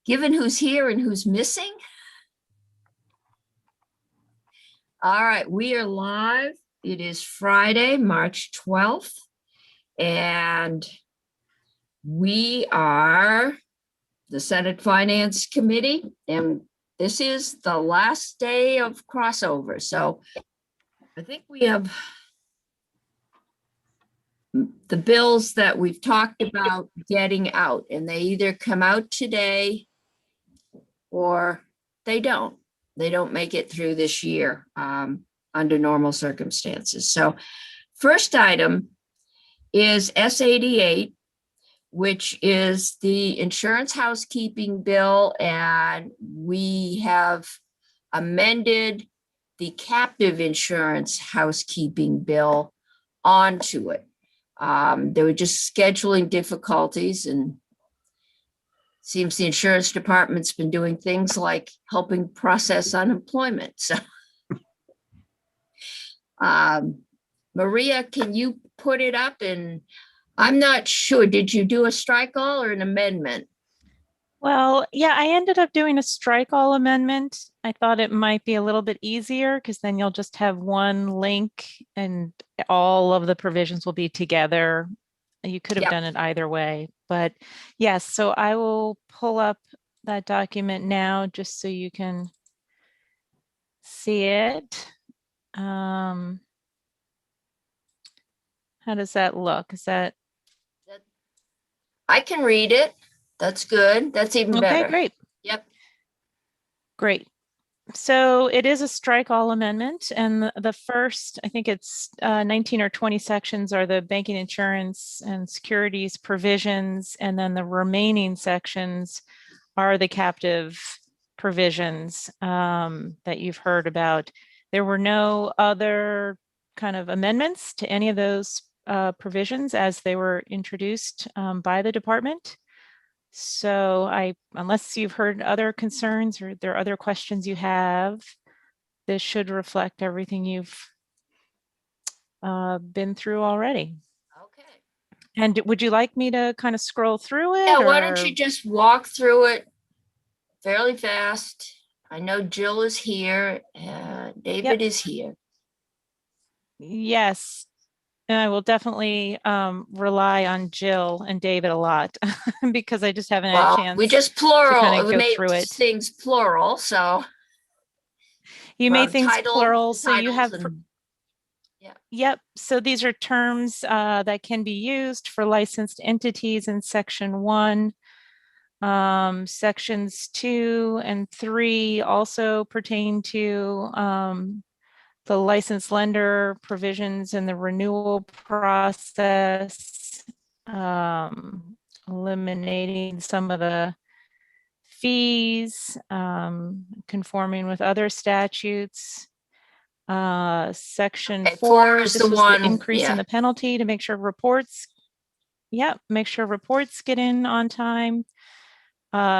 Given who's here and who's missing. All right, we are live. It is Friday, March 12th, and we are the Senate Finance Committee, and this is the last day of crossover. So I think we have the bills that we've talked about getting out, and they either come out today or they don't. They don't make it through this year under normal circumstances. So first item is S88, which is the insurance housekeeping bill, and we have amended the captive insurance housekeeping bill onto it. There were just scheduling difficulties, and seems the insurance department's been doing things like helping process unemployment. So, Maria, can you put it up? And I'm not sure, did you do a strike all or an amendment? Well, yeah, I ended up doing a strike all amendment. I thought it might be a little bit easier because then you'll just have one link and all of the provisions will be together. You could have done it either way, but yes, so I will pull up that document now just so you can see it. How does that look? Is that? I can read it. That's good. That's even better. Okay, great. Yep. Great. So it is a strike all amendment, and the first, I think it's 19 or 20 sections are the banking, insurance, and securities provisions, and then the remaining sections are the captive provisions that you've heard about. There were no other kind of amendments to any of those provisions as they were introduced by the department. So unless you've heard other concerns or there are other questions you have, this should reflect everything you've been through already. Okay. And would you like me to kind of scroll through it? Yeah, why don't you just walk through it fairly fast? I know Jill is here and David is here. Yes. And I will definitely rely on Jill and David a lot because I just haven't had a chance. We just plural, we made things plural, so. You made things plural, so you have. Yep. So these are terms that can be used for licensed entities in Section 1. Sections 2 and 3 also pertain to the licensed lender provisions in the renewal process, eliminating some of the fees, conforming with other statutes. Section 4 is the increase in the penalty to make sure reports, make sure reports get in on time.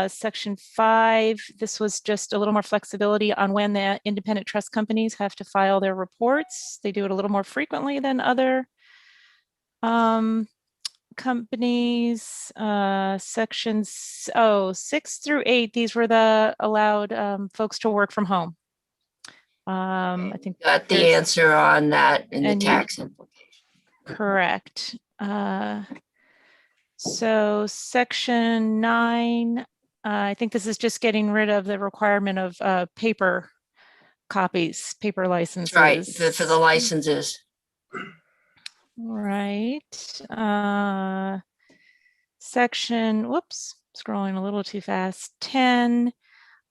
Section 5, this was just a little more flexibility on when the independent trust companies have to file their reports. They do it a little more frequently than other companies. Sections 6 through 8, these were the allowed folks to work from home. I think got the answer on that in the tax implication. Correct. So section 9, I think this is just getting rid of the requirement of paper copies, paper licenses. That's right, for the licenses. Right. Section, whoops, scrolling a little too fast. 10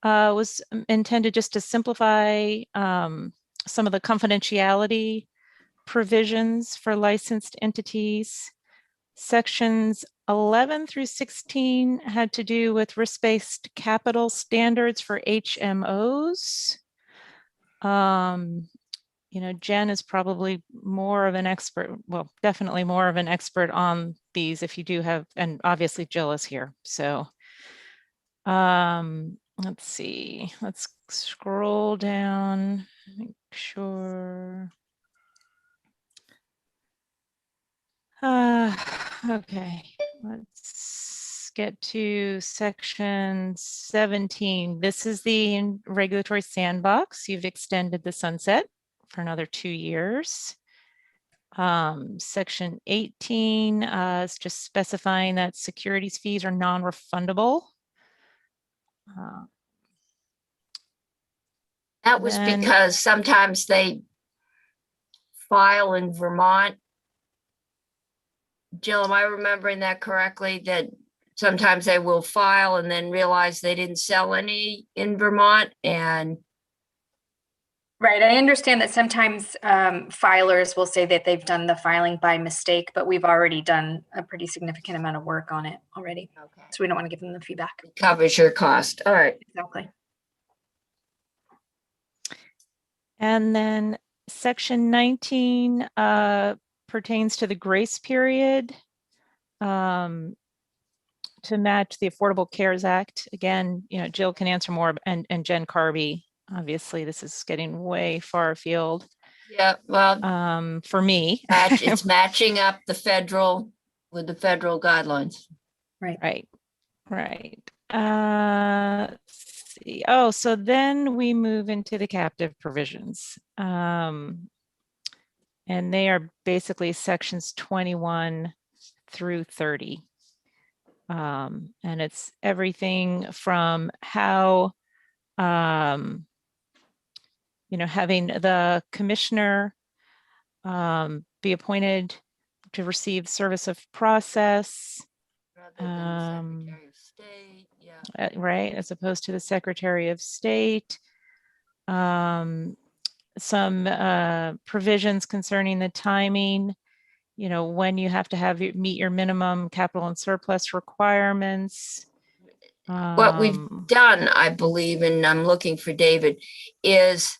was intended just to simplify some of the confidentiality provisions for licensed entities. Sections 11 through 16 had to do with risk-based capital standards for HMOs. You know, Jen is probably more of an expert, well, definitely more of an expert on these if you do have, and obviously Jill is here. So let's see, let's scroll down, make sure. Okay, let's get to section 17. This is the regulatory sandbox. You've extended the sunset for another 2 years. Section 18 is just specifying that securities fees are non-refundable. That was Then- because sometimes they file in Vermont. Jill, am I remembering that correctly? That sometimes they will file and then realize they didn't sell any in Vermont and Right. I understand that sometimes filers will say that they've done the filing by mistake, but we've already done a pretty significant amount of work on it already. okay, So we don't want to give them the feedback. it covers your cost. All right. Exactly. And then section 19 pertains to the grace period to match the Affordable Cares Act. Again, Jill can answer more, and Jen Carby. Obviously, this is getting way far afield Yeah, well, for me. it's matching up the federal with the federal guidelines. Right. Let's see. Oh, so then we move into the captive provisions. And they are basically sections 21 through 30. And it's everything from how, having the commissioner be appointed to receive service of process, Rather than the Secretary of State, yeah. right, as opposed to the Secretary of State. Some provisions concerning the timing, when you have to meet your minimum capital and surplus requirements. What we've done, I believe, and I'm looking for David, is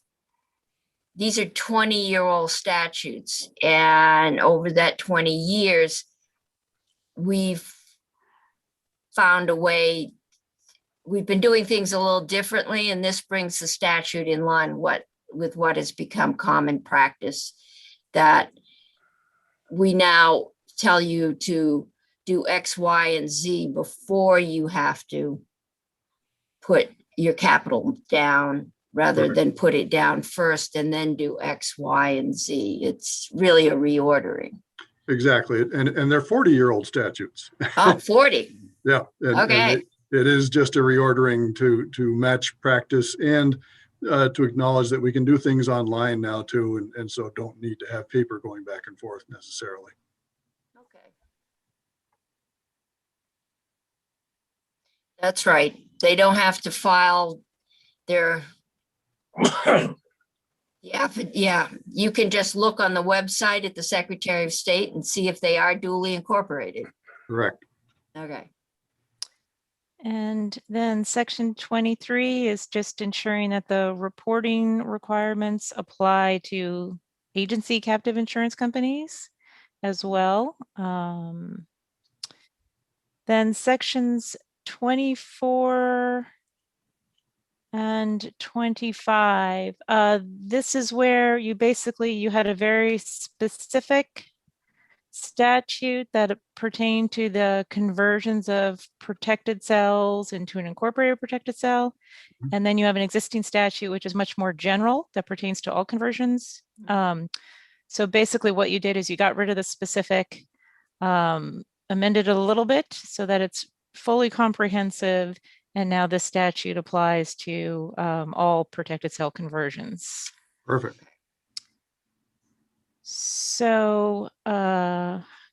these are 20-year-old statutes. And over that 20 years, we've found a way, we've been doing things a little differently, and this brings the statute in line with what has become common practice, that we now tell you to do X, Y, and Z before you have to put your capital down, rather than put it down first and then do X, Y, and Z. It's really a reordering. Exactly. And they're 40-year-old statutes. Oh, 40. Yeah. Okay. It is just a reordering to match practice and to acknowledge that we can do things online now too. And so don't need to have paper going back and forth necessarily. Okay. That's right. They don't have to file their, yeah, you can just look on the website at the Secretary of State and see if they are duly incorporated. Correct. Okay. And then section 23 is just ensuring that the reporting requirements apply to agency captive insurance companies as well. Then sections 24 and 25. This is where you had a very specific statute that pertained to the conversions of protected cells into an incorporated protected cell. And then you have an existing statute, which is much more general, that pertains to all conversions. So basically what you did is you got rid of the specific, amended it a little bit so that it's fully comprehensive. And now this statute applies to all protected cell conversions. Perfect. So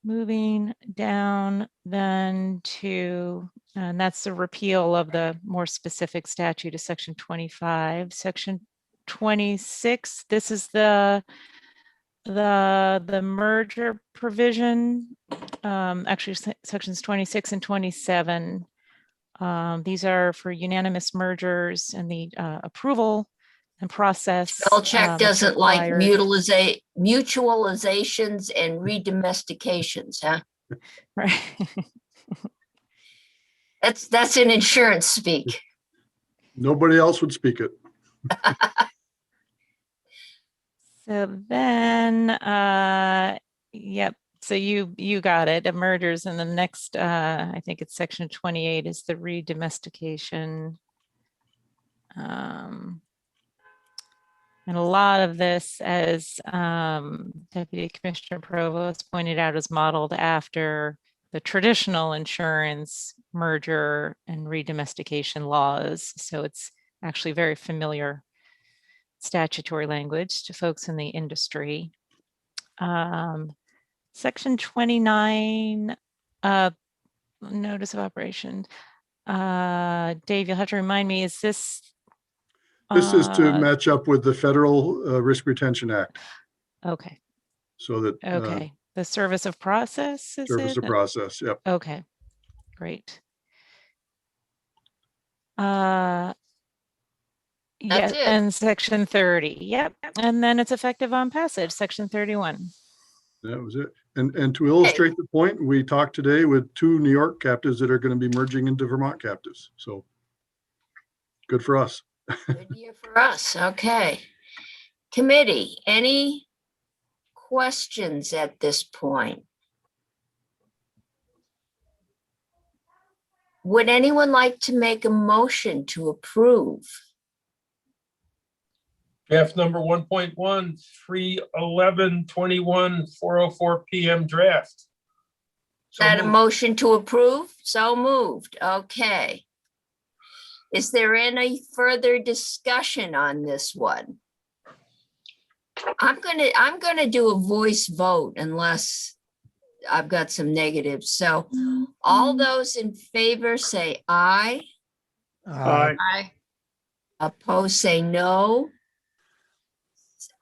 moving down then to, and that's the repeal of the more specific statute of section 25. Section 26, this is the merger provision, actually sections 26 and 27. These are for unanimous mergers and the approval and process. Spell check doesn't like required. mutualizations and redomestications, huh? Right. That's an insurance speak. Nobody else would speak it. So then, yep, So you got it, mergers, and the next, I think it's section 28 is the redomestication. And a lot of this, as Deputy Commissioner Provost pointed out, is modeled after the traditional insurance merger and redomestication laws. So it's actually very familiar statutory language to folks in the industry. Section 29, notice of operation. Dave, you'll have to remind me, is this? This is to match up with the Federal Risk Retention Act. Okay. So that. Okay. The service of process, is Service it? of process, yep. Okay, great. Yeah, That's it. and section 30, yep. And then it's effective on passage, section 31. That was it. And to illustrate the point, we talked today with 2 New York captives that are going to be merging into Vermont captives. So good for us. Good year for us. Okay. Committee, any questions at this point? Would anyone like to make a motion to approve? Draft number 1.1, 3/11/21, 4:04 PM draft. So That a moved. motion to approve? So moved. Okay. Is there any further discussion on this one? I'm gonna do a voice vote unless I've got some negatives. So all those in favor say aye. Aye. Aye. Opposed, say no.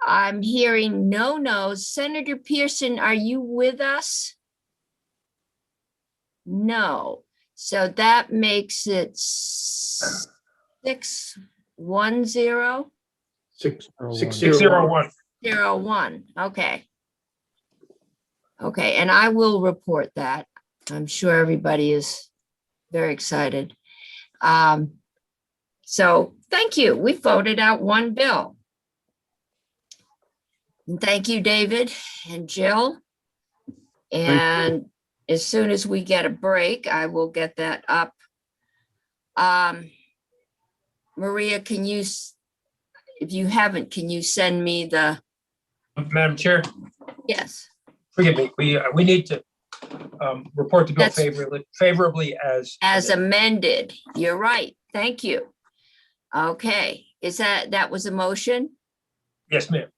I'm hearing no nos. Senator Pearson, are you with us? No. So that makes it 6-1-0. 601. 0-1. Okay. Okay, and I will report that. I'm sure everybody is very excited. So thank you. We voted out one bill. And thank you, David and Jill. And as soon as we get a break, I will get that up. Maria, can you, if you haven't, can you send me the, Madam Chair, yes. forgive me, we need to report the bill That's- favorably as amended. You're right. Thank you. Okay, is that was a motion? Yes, ma'am.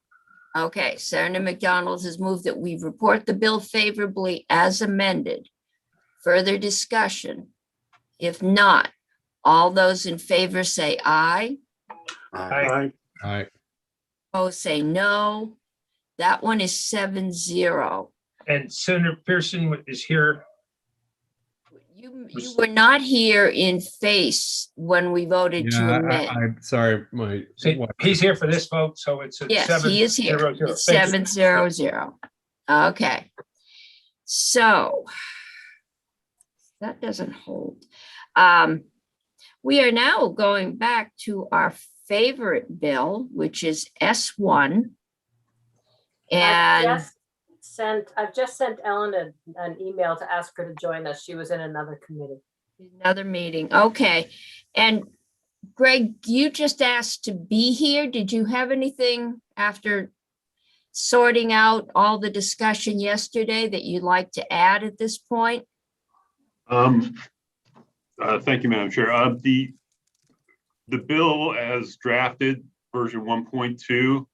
Okay, Senator McDonald has moved that we report the bill favorably as amended. Further discussion? If not, all those in favor say aye. Aye. Aye. Opposed, say no. That one is 7-0. And Senator Pearson is here. You were not here in face when we voted to Yeah, amend. I'm sorry, my See, wife- he's here for this vote, so it's a Yes, he is here. 7-0-0. It's Thank you. 7-0-0. Okay. So that doesn't hold. We are now going back to our favorite bill, which is S1. And I've just sent Ellen an email to ask her to join us. She was in another committee. another meeting. Okay. And Greg, you just asked to be here. Did you have anything after sorting out all the discussion yesterday that you'd like to add at this point? Thank you, Madam Chair. The bill as drafted, version 1.2,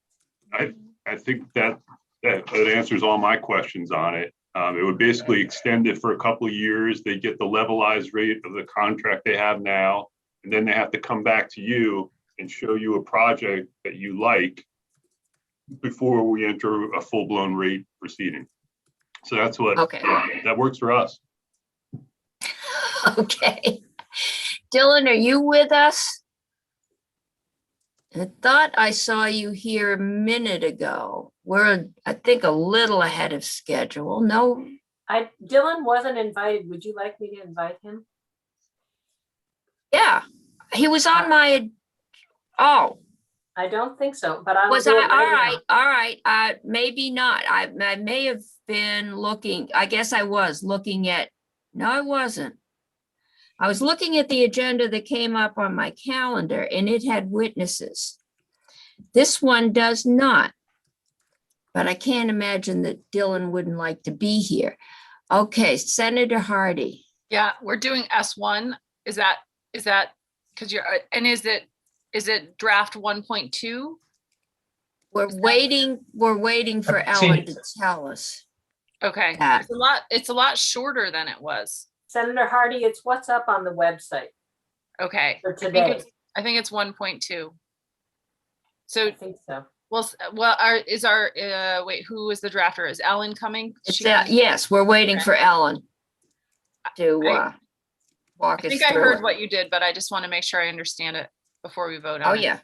I think that answers all my questions on it. It would basically extend it for a couple of years. They get the levelized rate of the contract they have now, and then they have to come back to you and show you a project that you like before we enter a full-blown rate proceeding. So that's what, Okay. that works for us. Okay. Dylan, are you with us? I thought I saw you here a minute ago. We're, I think, a little ahead of schedule. No, Dylan wasn't invited. Would you like me to invite him? yeah, he was on my, oh, I don't think so, but I will Was do I, it all right now. right, maybe not. I may have been looking, I guess I was looking at, no, I wasn't. I was looking at the agenda that came up on my calendar and it had witnesses. This one does not. But I can't imagine that Dylan wouldn't like to be here. Okay, Senator Hardy. Yeah, we're doing S1. Is that, because you're, and is it draft 1.2? We're waiting for I've seen Ellen it. to tell us. Okay, That. it's a lot shorter than it was. Senator Hardy, it's what's up on the website Okay. for today. I think it's 1.2. I So, think so. well, wait, who is the drafter? Is Ellen coming? It's, yes, we're waiting Okay. for Ellen to walk I us think I through heard it. what you did, but I just want to make sure I understand it before we vote Oh, on it. yeah.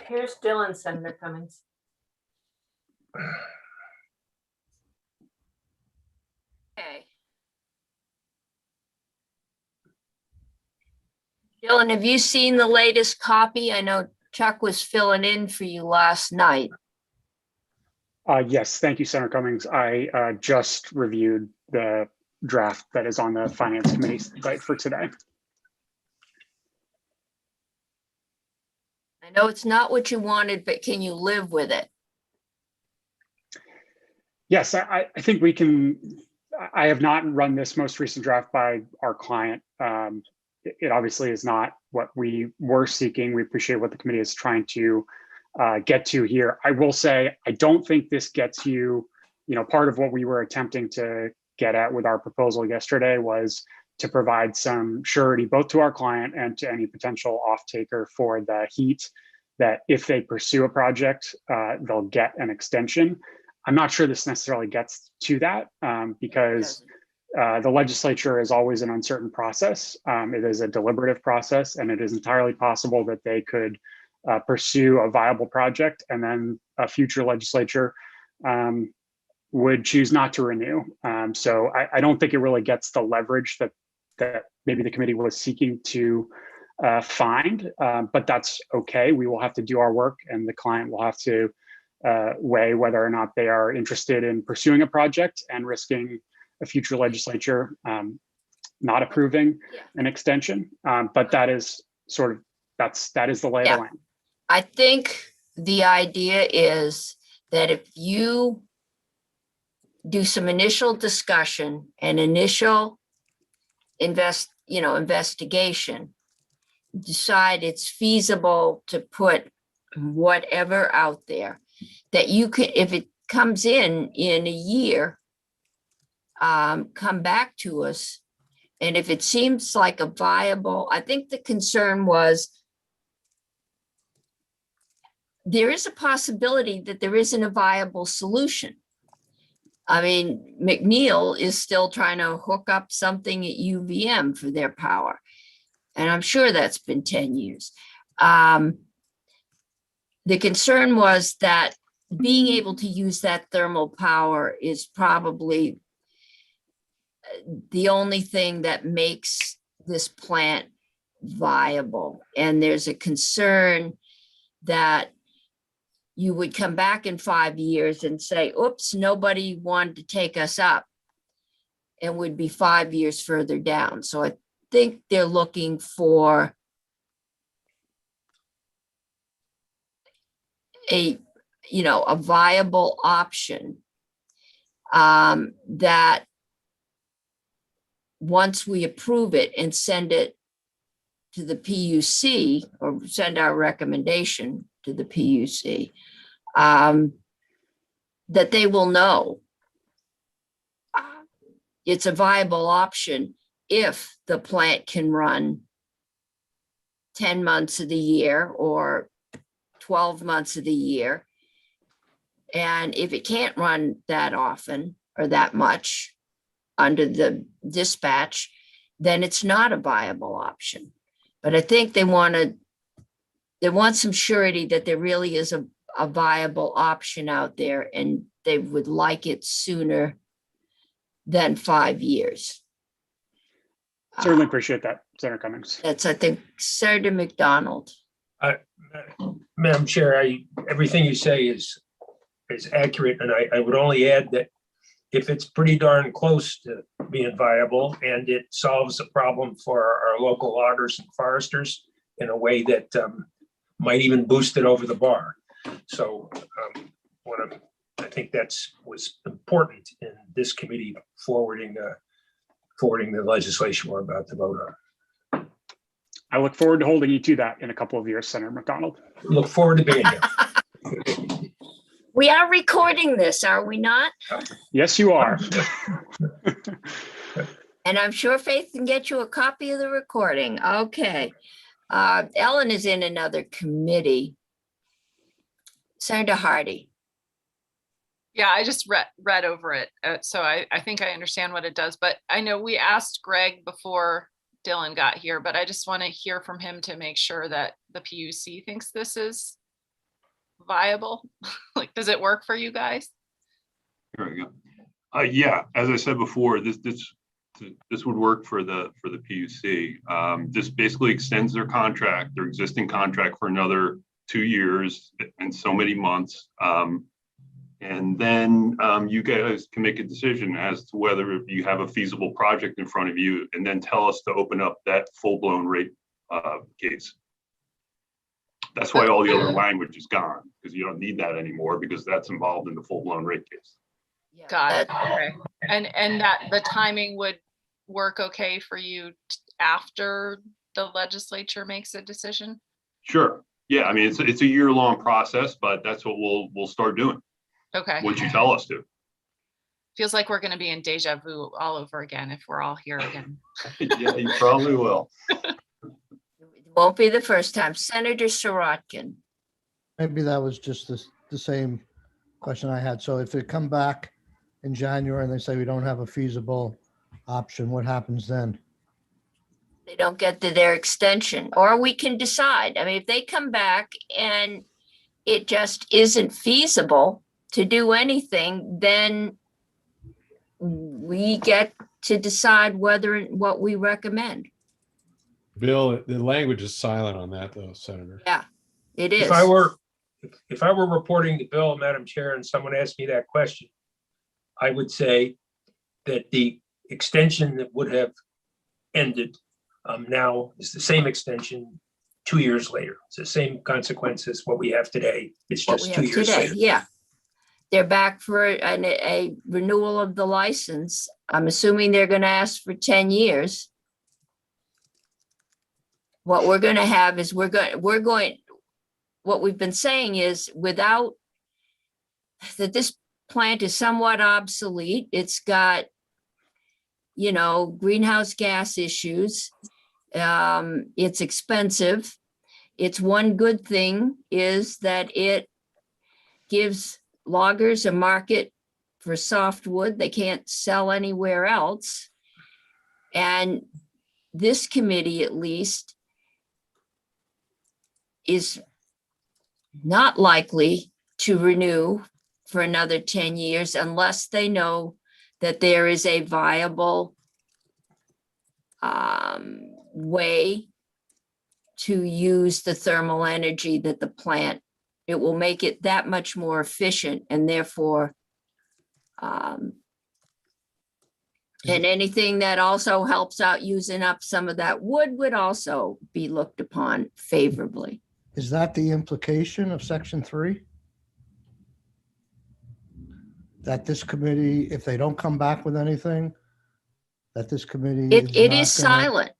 Here's Dylan, Senator Cummings. Okay. Dylan, have you seen the latest copy? I know Chuck was filling in for you last night. Yes, thank you, Senator Cummings. I just reviewed the draft that is on the Finance Committee site for today. I know it's not what you wanted, but can you live with it? Yes, I think we can. I have not run this most recent draft by our client. It obviously is not what we were seeking. We appreciate what the committee is trying to get to here. I will say, I don't think this gets you, part of what we were attempting to get at with our proposal yesterday was to provide some surety both to our client and to any potential off-taker for the heat, that if they pursue a project, they'll get an extension. I'm not sure this necessarily gets to that because the legislature is always an uncertain process. It is a deliberative process, and it is entirely possible that they could pursue a viable project and then a future legislature would choose not to renew. So I don't think it really gets the leverage that maybe the committee was seeking to find, but that's okay. We will have to do our work, and the client will have to weigh whether or not they are interested in pursuing a project and risking a future legislature not approving an extension. But that is that is the lay of the land. I think the idea is that if you do some initial discussion and initial investigation, decide it's feasible to put whatever out there, that you could, if it comes in a year, come back to us. And if it seems like a viable, I think the concern was there is a possibility that there isn't a viable solution. I mean, McNeil is still trying to hook up something at UVM for their power. And I'm sure that's been 10 years. The concern was that being able to use that thermal power is probably the only thing that makes this plant viable. And there's a concern that you would come back in 5 years and say, oops, nobody wanted to take us up, and would be 5 years further down. So I think they're looking for a viable option that once we approve it and send it to the PUC, or send our recommendation to the PUC, that they will know it's a viable option if the plant can run 10 months of the year or 12 months of the year. And if it can't run that often or that much under the dispatch, then it's not a viable option. But I think they want some surety that there really is a viable option out there, and they would like it sooner than 5 years. Certainly appreciate that, Senator Cummings. That's, I think, Senator McDonald. Madam Chair, everything you say is accurate, and I would only add that if it's pretty darn close to being viable and it solves a problem for our local loggers and foresters in a way that might even boost it over the bar. So I think was important in this committee forwarding the legislation we're about to vote on. I look forward to holding you to that in a couple of years, Senator McDonald. Look forward to being here. We are recording this, are we not? Yes, you are. And I'm sure Faith can get you a copy of the recording. Okay. Ellen is in another committee. Senator Hardy. Yeah, I just read over it. So I think I understand what it does, but I know we asked Greg before Dylan got here, but I just want to hear from him to make sure that the PUC thinks this is viable. Like, does it work for you guys? Here we go. Yeah, as I said before, this would work for the PUC. This basically extends their existing contract for another 2 years and so many months. And then you guys can make a decision as to whether you have a feasible project in front of you, and then tell us to open up that full-blown rate case. That's why all the other language is gone, because you don't need that anymore, because that's involved in the full-blown rate case. Got it. Okay. And that the timing would work okay for you after the legislature makes a decision? Sure. Yeah, I mean, it's a year-long process, but that's what we'll start doing. Okay. Once you tell us to. Feels like we're going to be in deja vu all over again if we're all here again. Yeah, you probably will. It won't be the first time. Senator Sirotkin. Maybe that was just the same question I had. So if it come back in January and they say we don't have a feasible option, what happens then? They don't get to their extension, or we can decide. I mean, if they come back and it just isn't feasible to do anything, then we get to decide what we recommend. Bill, the language is silent on that though, Senator. Yeah, it is. If I were reporting the bill, Madam Chair, and someone asked me that question, I would say that the extension that would have ended now is the same extension 2 years later. It's the same consequences what we have today. It's What just we 2 have years today, later. yeah. They're back for a renewal of the license. I'm assuming they're going to ask for 10 years. What we're going to have is what we've been saying is without that, this plant is somewhat obsolete. It's got, greenhouse gas issues. It's expensive. Its one good thing is that it gives loggers a market for softwood they can't sell anywhere else. And this committee, at least, is not likely to renew for another 10 years unless they know that there is a viable way to use the thermal energy that the plant, it will make it that much more efficient, and therefore and anything that also helps out using up some of that wood would also be looked upon favorably. Is that the implication of Section 3? That this committee, if they don't come back with anything, that this committee It is not gonna- silent.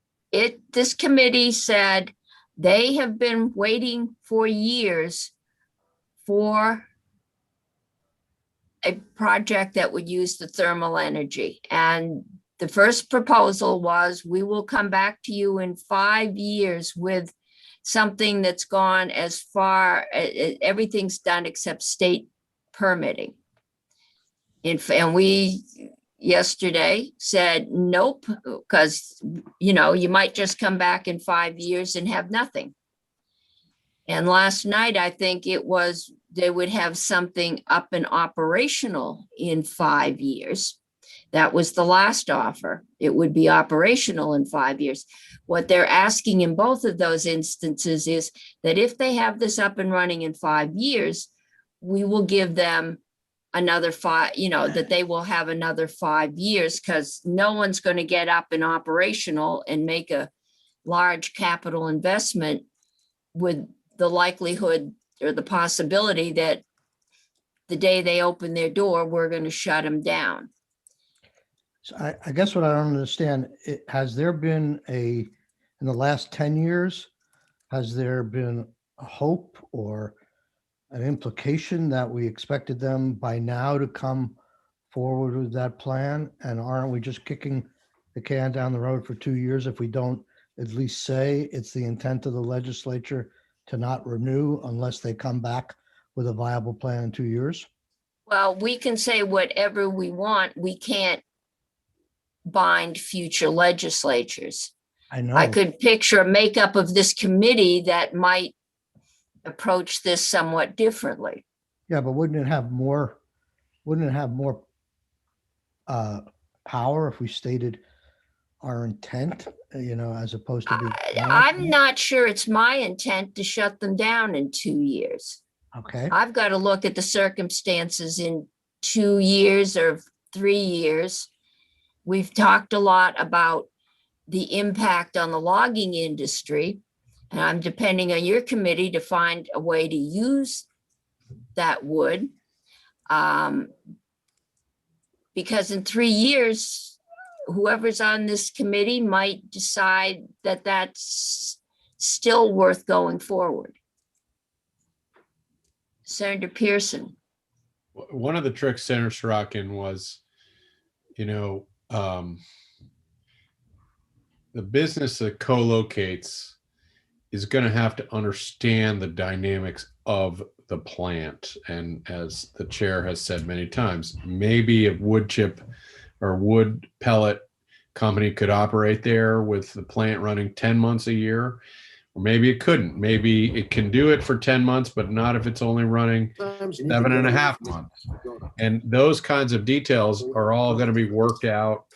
This committee said they have been waiting for years for a project that would use the thermal energy. And the first proposal was, we will come back to you in 5 years with something that's gone as far, everything's done except state permitting. And we yesterday said, nope, because, you might just come back in 5 years and have nothing. And last night, I think it was, they would have something up and operational in 5 years. That was the last offer. It would be operational in 5 years. What they're asking in both of those instances is that if they have this up and running in 5 years, we will give them another 5, that they will have another 5 years, because no one's going to get up and operational and make a large capital investment with the likelihood or the possibility that the day they open their door, we're going to shut them down. So I guess what I don't understand, has there been in the last 10 years, has there been a hope or an implication that we expected them by now to come forward with that plan? And aren't we just kicking the can down the road for 2 years if we don't at least say it's the intent of the legislature to not renew unless they come back with a viable plan in 2 years? Well, we can say whatever we want. We can't bind future legislatures. I know. I could picture a makeup of this committee that might approach this somewhat differently. Yeah, but wouldn't it have more power if we stated our intent, as opposed to be. I'm not sure it's my intent to shut them down in 2 years. Okay. I've got to look at the circumstances in 2 years or 3 years. We've talked a lot about the impact on the logging industry, and I'm depending on your committee to find a way to use that wood. Because in 3 years, whoever's on this committee might decide that that's still worth going forward. Senator Pearson. One of the tricks Senator Sorokin was, the business that co-locates is going to have to understand the dynamics of the plant. And as the chair has said many times, maybe a wood chip or wood pellet company could operate there with the plant running 10 months a year, or maybe it couldn't. Maybe it can do it for 10 months, but not if it's only running 7.5 months. And those kinds of details are all going to be worked out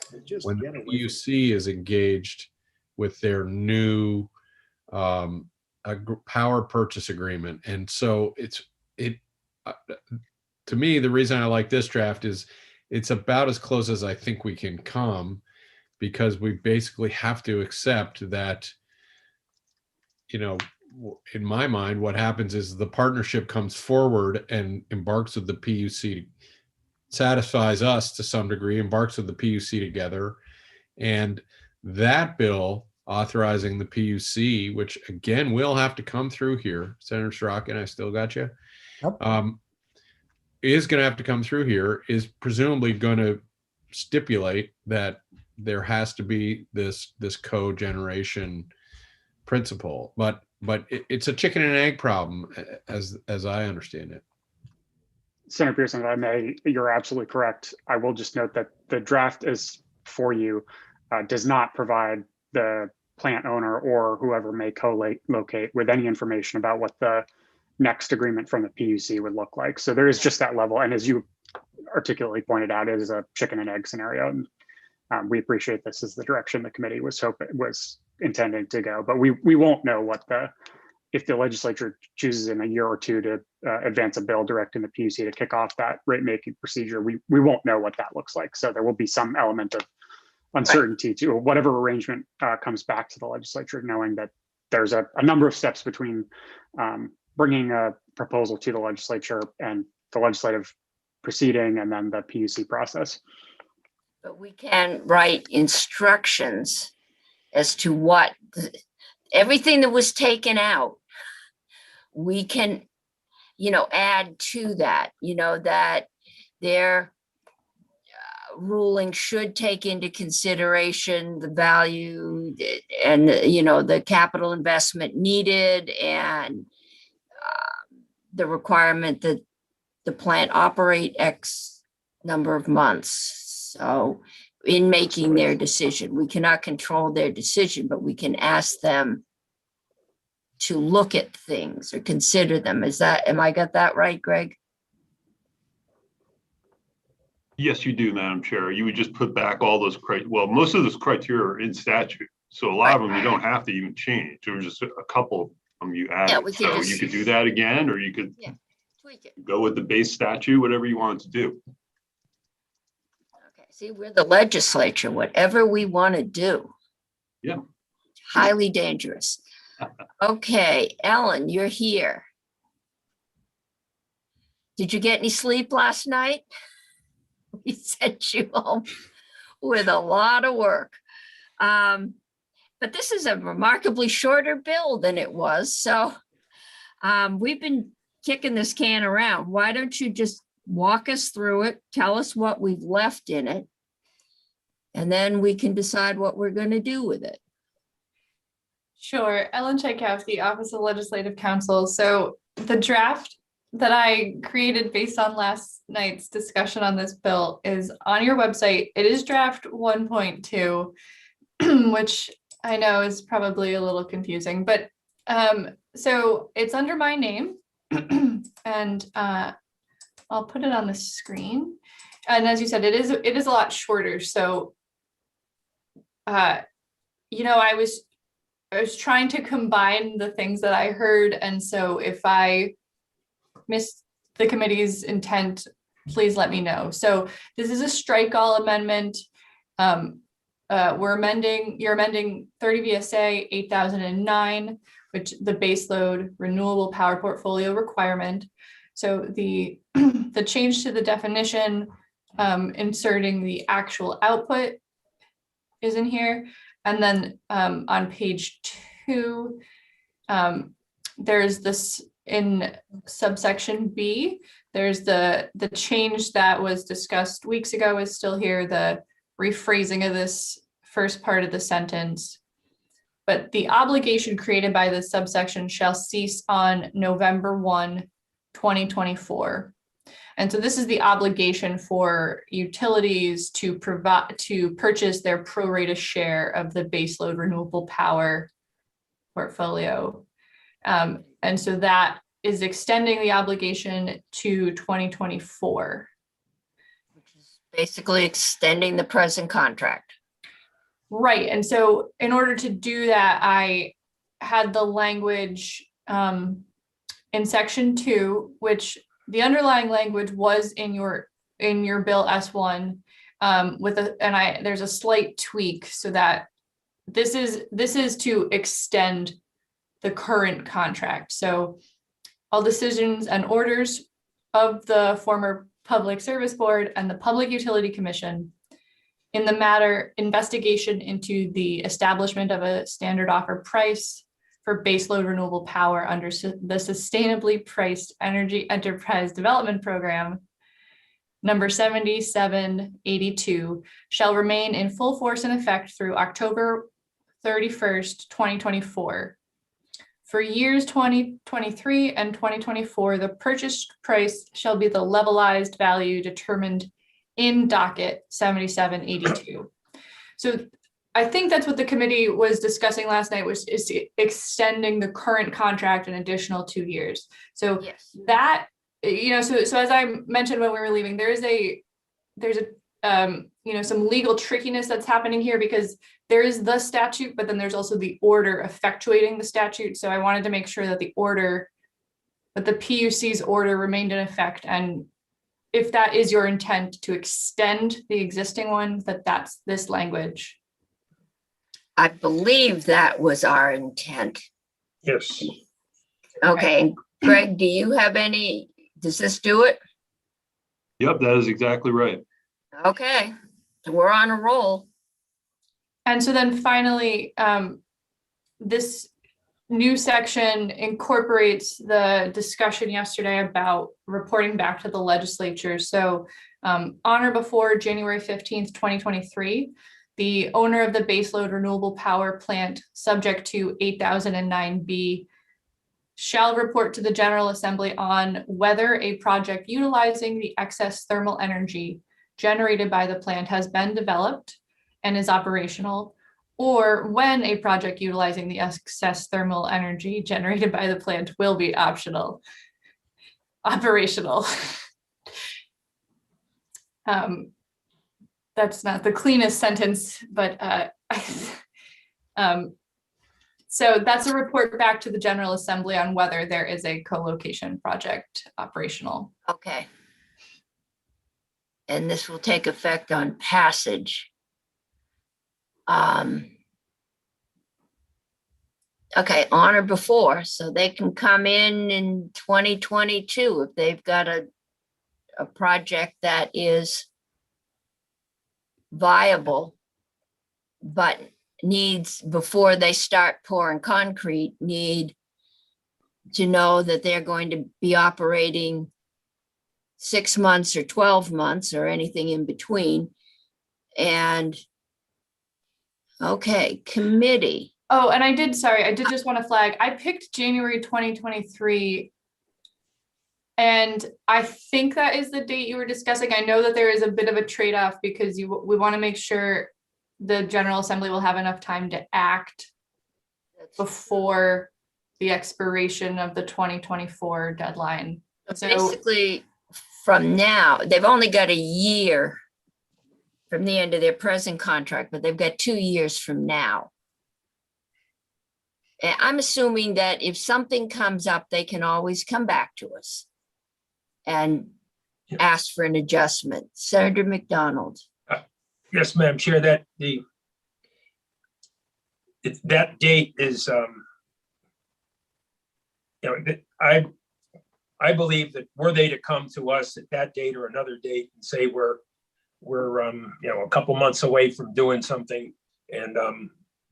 when the PUC is engaged with their new power purchase agreement. And so to me, the reason I like this draft is it's about as close as I think we can come, because we basically have to accept that, in my mind, what happens is the partnership comes forward and embarks with the PUC, satisfies us to some degree, embarks with the PUC together. And that bill authorizing the PUC, which again will have to come through here, Senator Sorokin, I still got you, is going to have to come through here, is presumably going to stipulate that there has to be this cogeneration principle, but it's a chicken and egg problem as I understand it. Senator Pearson, if I may, you're absolutely correct. I will just note that the draft is for you, does not provide the plant owner or whoever may co-locate with any information about what the next agreement from the PUC would look like. So there is just that level. And as you articulately pointed out, it is a chicken and egg scenario. And we appreciate this is the direction the committee was intending to go, but we won't know if the legislature chooses in a year or two to advance a bill directing the PUC to kick off that rate making procedure. We won't know what that looks like. So there will be some element of uncertainty to whatever arrangement comes back to the legislature, knowing that there's a number of steps between bringing a proposal to the legislature and the legislative proceeding and then the PUC process. But we can write instructions as to what everything that was taken out, we can, add to that, that their ruling should take into consideration the value and, the capital investment needed and the requirement that the plant operate X number of months. So in making their decision, we cannot control their decision, but we can ask them to look at things or consider them. Am I got that right, Greg? Yes, you do, Madam Chair. You would just put back all those well, most of those criteria are in statute. So a lot of them you don't have to even change. There was just a couple of them you added. we could So just- you could do that again, or you could Tweak it. go with the base statute, whatever you want to do. Okay, see, we're the legislature, whatever we want to do. Yeah. Highly dangerous. Okay, Ellen, you're here. Did you get any sleep last night? We sent you home with a lot of work. But this is a remarkably shorter bill than it was. So we've been kicking this can around. Why don't you just walk us through it? Tell us what we've left in it. And then we can decide what we're going to do with it. Sure. Ellen Tchaikovsky, Office of Legislative Counsel. So the draft that I created based on last night's discussion on this bill is on your website. It is draft 1.2, which I know is probably a little confusing, but so it's under my name and I'll put it on the screen. And as you said, it is a lot shorter. So, I was trying to combine the things that I heard. And so if I missed the committee's intent, please let me know. So this is a strike all amendment. You're amending 30 VSA 8009, which the baseload renewable power portfolio requirement. So the change to the definition, inserting the actual output is in here. And then on page 2, there's this in subsection B, there's the change that was discussed weeks ago is still here, the rephrasing of this first part of the sentence. But the obligation created by this subsection shall cease on November 1, 2024. And so this is the obligation for utilities to purchase their pro rata share of the baseload renewable power portfolio. And so that is extending the obligation to 2024. Which is basically extending the present contract. Right. And so in order to do that, I had the language in section 2, which the underlying language was in your bill S1 there's a slight tweak so that this is to extend the current contract. So all decisions and orders of the former Public Service Board and the Public Utility Commission in the matter investigation into the establishment of a standard offer price for baseload renewable power under the Sustainably Priced Energy Enterprise Development Program, number 7782, shall remain in full force and effect through October 31st, 2024. For years 2023 and 2024, the purchase price shall be the levelized value determined in docket 7782. So I think that's what the committee was discussing last night, is extending the current contract an additional 2 years. So yes. That, so as I mentioned when we were leaving, there's some legal trickiness that's happening here because there is the statute, but then there's also the order effectuating the statute. So I wanted to make sure that the PUC's order remained in effect. And if that is your intent to extend the existing one, that's this language. I believe that was our intent. Yes. Okay, Greg, do you have does this do it? Yep, that is exactly right. Okay, so we're on a roll. And so then finally, this new section incorporates the discussion yesterday about reporting back to the legislature. So on or before January 15th, 2023, the owner of the baseload renewable power plant subject to 8009B shall report to the General Assembly on whether a project utilizing the excess thermal energy generated by the plant has been developed and is operational, or when a project utilizing the excess thermal energy generated by the plant will be operational. That's not the cleanest sentence, but so that's a report back to the General Assembly on whether there is a co-location project operational. Okay. And this will take effect on passage. Okay, on or before, so they can come in 2022 if they've got a project that is viable, but needs, before they start pouring concrete, need to know that they're going to be operating 6 months or 12 months or anything in between. And okay, committee. Oh, and I did just want to flag, I picked January 2023. And I think that is the date you were discussing. I know that there is a bit of a trade-off because we want to make sure the General Assembly will have enough time to act before the expiration of the 2024 deadline. So basically, from now, they've only got a year from the end of their present contract, but they've got 2 years from now. And I'm assuming that if something comes up, they can always come back to us and ask for an adjustment. Senator McDonald. Yes, Madam Chair, that date is, I believe that were they to come to us at that date or another date and say we're a couple months away from doing something, and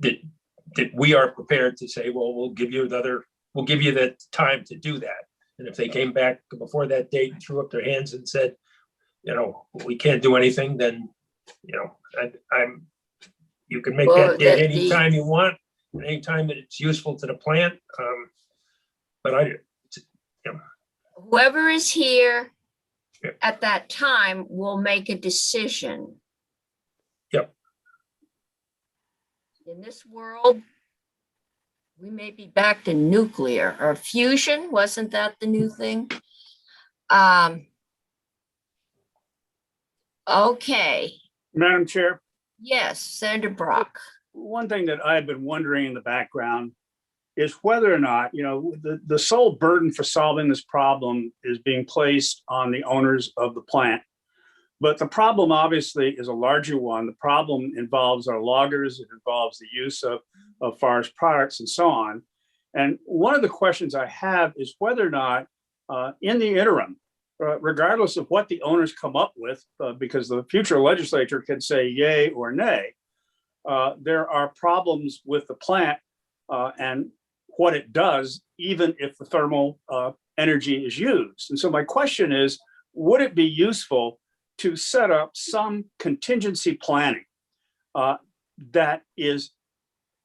that we are prepared to say, well, we'll give you the time to do that. And if they came back before that date and threw up their hands and said, we can't do anything, then you can make that date anytime you want, anytime that it's useful to the plant. But whoever is here at that time will make a decision. Yep. In this world, we may be back to nuclear or fusion. Wasn't that the new thing? Okay. Madam Chair. Yes, Senator Brock. One thing that I have been wondering in the background is whether or not, the sole burden for solving this problem is being placed on the owners of the plant. But the problem obviously is a larger one. The problem involves our loggers, it involves the use of forest products and so on. And one of the questions I have is whether or not in the interim, regardless of what the owners come up with, because the future legislature can say yay or nay, there are problems with the plant and what it does, even if the thermal energy is used. And so my question is, would it be useful to set up some contingency planning that is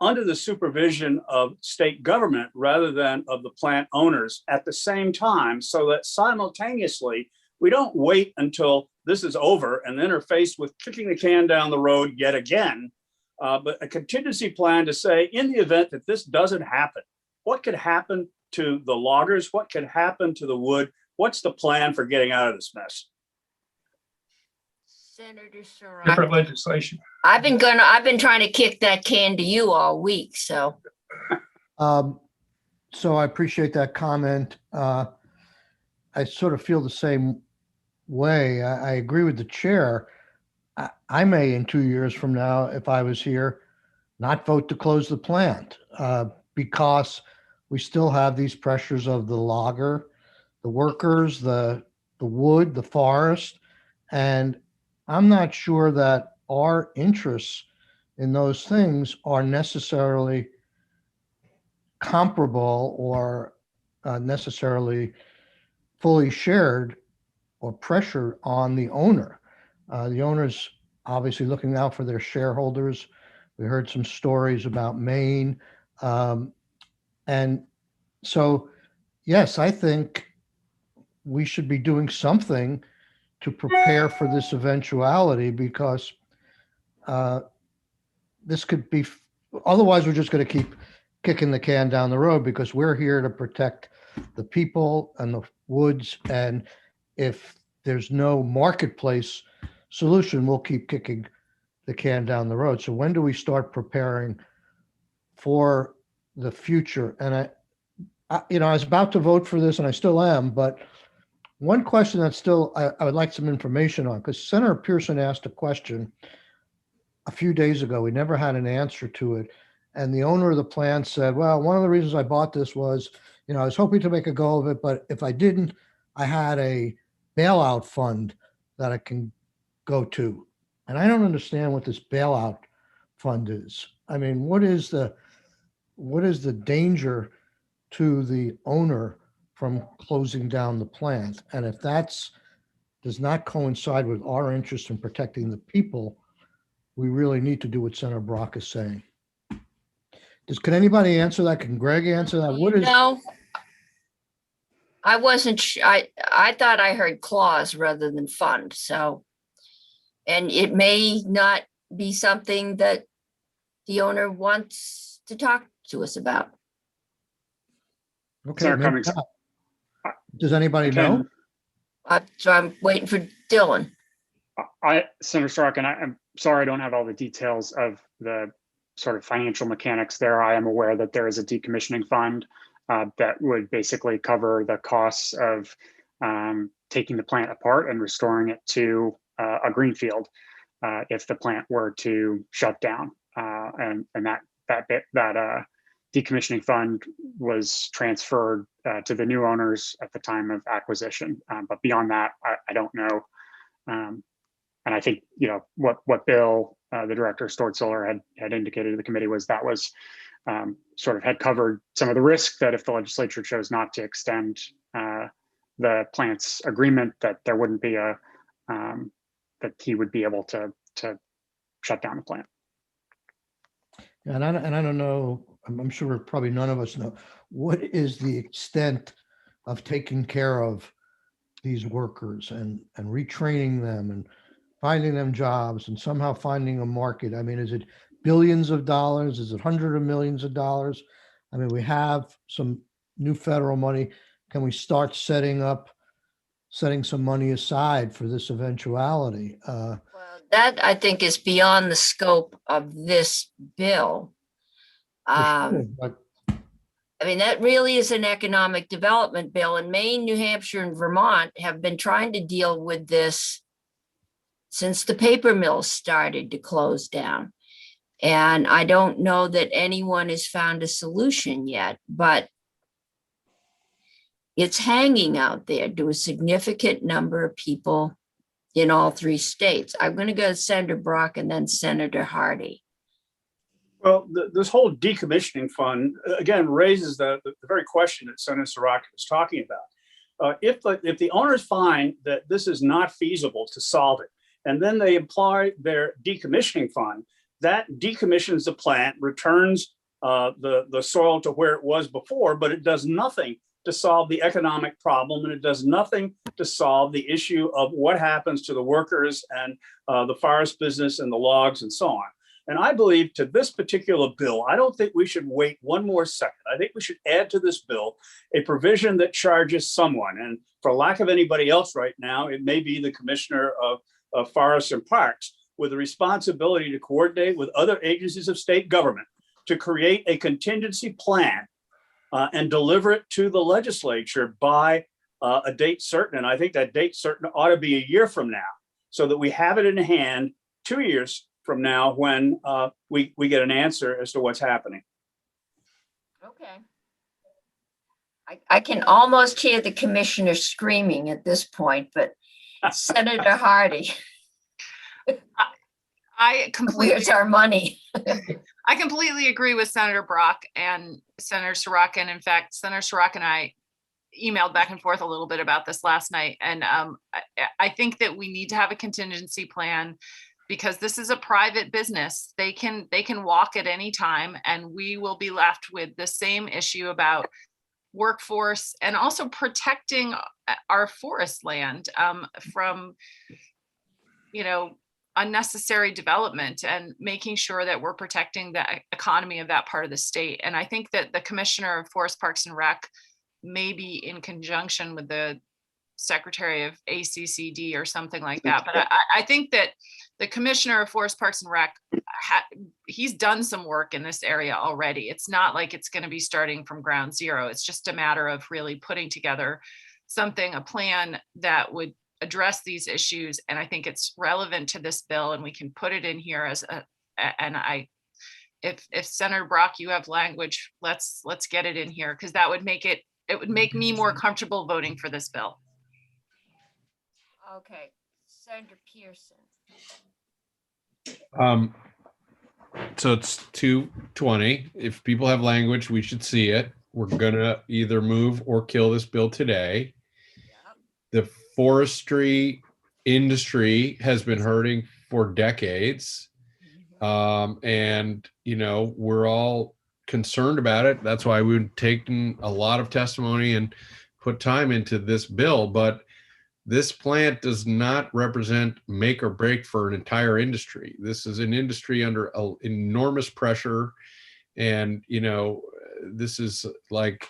under the supervision of state government rather than of the plant owners at the same time, so that simultaneously we don't wait until this is over and then are faced with kicking the can down the road yet again, but a contingency plan to say, in the event that this doesn't happen, what could happen to the loggers? What could happen to the wood? What's the plan for getting out of this mess? Senator Surratt. Different legislation. I've been trying to kick that can to you all week, so. So I appreciate that comment. I sort of feel the same way. I agree with the chair. I may, in 2 years from now, if I was here, not vote to close the plant because we still have these pressures of the logger, the workers, the wood, the forest, and I'm not sure that our interests in those things are necessarily comparable or necessarily fully shared or pressure on the owner. The owner's obviously looking out for their shareholders. We heard some stories about Maine. And so, yes, I think we should be doing something to prepare for this eventuality, because this could be, otherwise we're just going to keep kicking the can down the road, because we're here to protect the people and the woods. And if there's no marketplace solution, we'll keep kicking the can down the road. So when do we start preparing for the future? And I was about to vote for this, and I still am, but one question that still I would like some information on, because Senator Pearson asked a question a few days ago. We never had an answer to it. And the owner of the plant said, well, one of the reasons I bought this was, I was hoping to make a go of it, but if I didn't, I had a bailout fund that I can go to. And I don't understand what this bailout fund is. I mean, what is the danger to the owner from closing down the plant? And if does not coincide with our interest in protecting the people, we really need to do what Senator Brock is saying. Can anybody answer that? Can Greg answer that? What is? No, I wasn't, I thought I heard clause rather than fund, so. And it may not be something that the owner wants to talk to us about. Okay, Senator maybe Cummings, not. Does anybody know? So I'm waiting for Dylan. Senator Strachan, I'm sorry I don't have all the details of the sort of financial mechanics there. I am aware that there is a decommissioning fund that would basically cover the costs of taking the plant apart and restoring it to a greenfield if the plant were to shut down. And that decommissioning fund was transferred to the new owners at the time of acquisition. But beyond that, I don't know. And I think, what Bill, the director of stored solar, had indicated to the committee was that was sort of had covered some of the risk that if the legislature chose not to extend the plant's agreement, that there wouldn't be that he would be able to shut down the plant. And I don't know, I'm sure probably none of us know, what is the extent of taking care of these workers and retraining them and finding them jobs and somehow finding a market? I mean, is it billions of dollars? Is it hundreds of millions of dollars? I mean, we have some new federal money. Can we start setting some money aside for this eventuality? Well, that I think is beyond the scope of this bill. But I mean, that really is an economic development bill, and Maine, New Hampshire, and Vermont have been trying to deal with this since the paper mills started to close down. And I don't know that anyone has found a solution yet, but it's hanging out there to a significant number of people in all three states. I'm going to go to Senator Brock and then Senator Hardy. Well, this whole decommissioning fund, again, raises the very question that Senator Siraki was talking about. If the owners find that this is not feasible to solve it, and then they apply their decommissioning fund, that decommissions the plant, returns the soil to where it was before, but it does nothing to solve the economic problem, and it does nothing to solve the issue of what happens to the workers and the forest business and the logs and so on. And I believe to this particular bill, I don't think we should wait one more second. I think we should add to this bill a provision that charges someone. And for lack of anybody else right now, it may be the Commissioner of Forests and Parks, with the responsibility to coordinate with other agencies of state government to create a contingency plan and deliver it to the legislature by a date certain. And I think that date certain ought to be a year from now, so that we have it in hand 2 years from now when we get an answer as to what's happening. Okay. I can almost hear the commissioner screaming at this point, but Senator Hardy. I completely, Where's our money? I completely agree with Senator Brock and Senator Sorokin. In fact, Senator Sorokin and I emailed back and forth a little bit about this last night. And I think that we need to have a contingency plan because this is a private business. They can walk at any time, and we will be left with the same issue about workforce and also protecting our forest land from, unnecessary development and making sure that we're protecting the economy of that part of the state. And I think that the Commissioner of Forest Parks and Rec, maybe in conjunction with the Secretary of ACCD or something like that. But I think that the Commissioner of Forest Parks and Rec, he's done some work in this area already. It's not like it's going to be starting from ground zero. It's just a matter of really putting together a plan that would address these issues. And I think it's relevant to this bill, and we can put it in here if Senator Brock, you have language, let's get it in here, because that would make it would make me more comfortable voting for this bill. Okay, Senator Pearson. So it's 2:20. If people have language, we should see it. We're gonna either move or kill this bill today. The forestry industry has been hurting for decades. And, we're all concerned about it. That's why we've taken a lot of testimony and put time into this bill. But this plant does not represent make or break for an entire industry. This is an industry under enormous pressure. And, this is like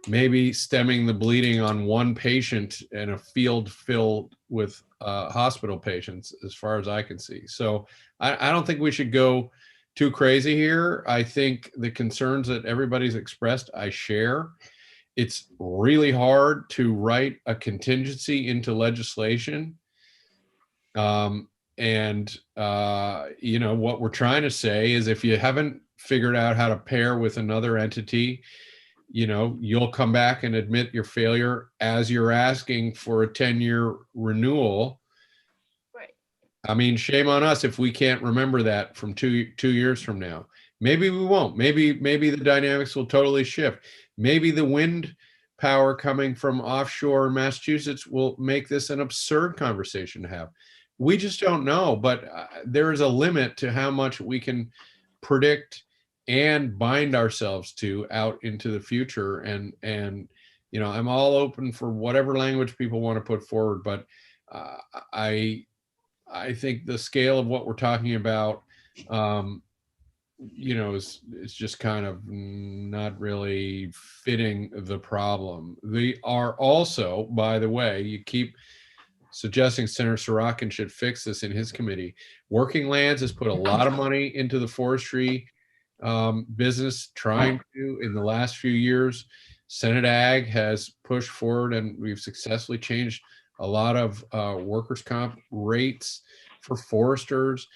maybe stemming the bleeding on one patient in a field filled with hospital patients, as far as I can see. So I don't think we should go too crazy here. I think the concerns that everybody's expressed, I share. It's really hard to write a contingency into legislation. What we're trying to say is if you haven't figured out how to pair with another entity, you'll come back and admit your failure as you're asking for a 10-year renewal. Right. I mean, shame on us if we can't remember that from two years from now. Maybe we won't. Maybe the dynamics will totally shift. Maybe the wind power coming from offshore Massachusetts will make this an absurd conversation to have. We just don't know, but there is a limit to how much we can predict and bind ourselves to out into the future. And I'm all open for whatever language people want to put forward, but I think the scale of what we're talking about, is just kind of not really fitting the problem. They are also, by the way, you keep suggesting Senator Sorokin should fix this in his committee. Working Lands has put a lot of money into the forestry business, trying to in the last few years. Senate Ag has pushed forward, and we've successfully changed a lot of workers' comp rates for foresters.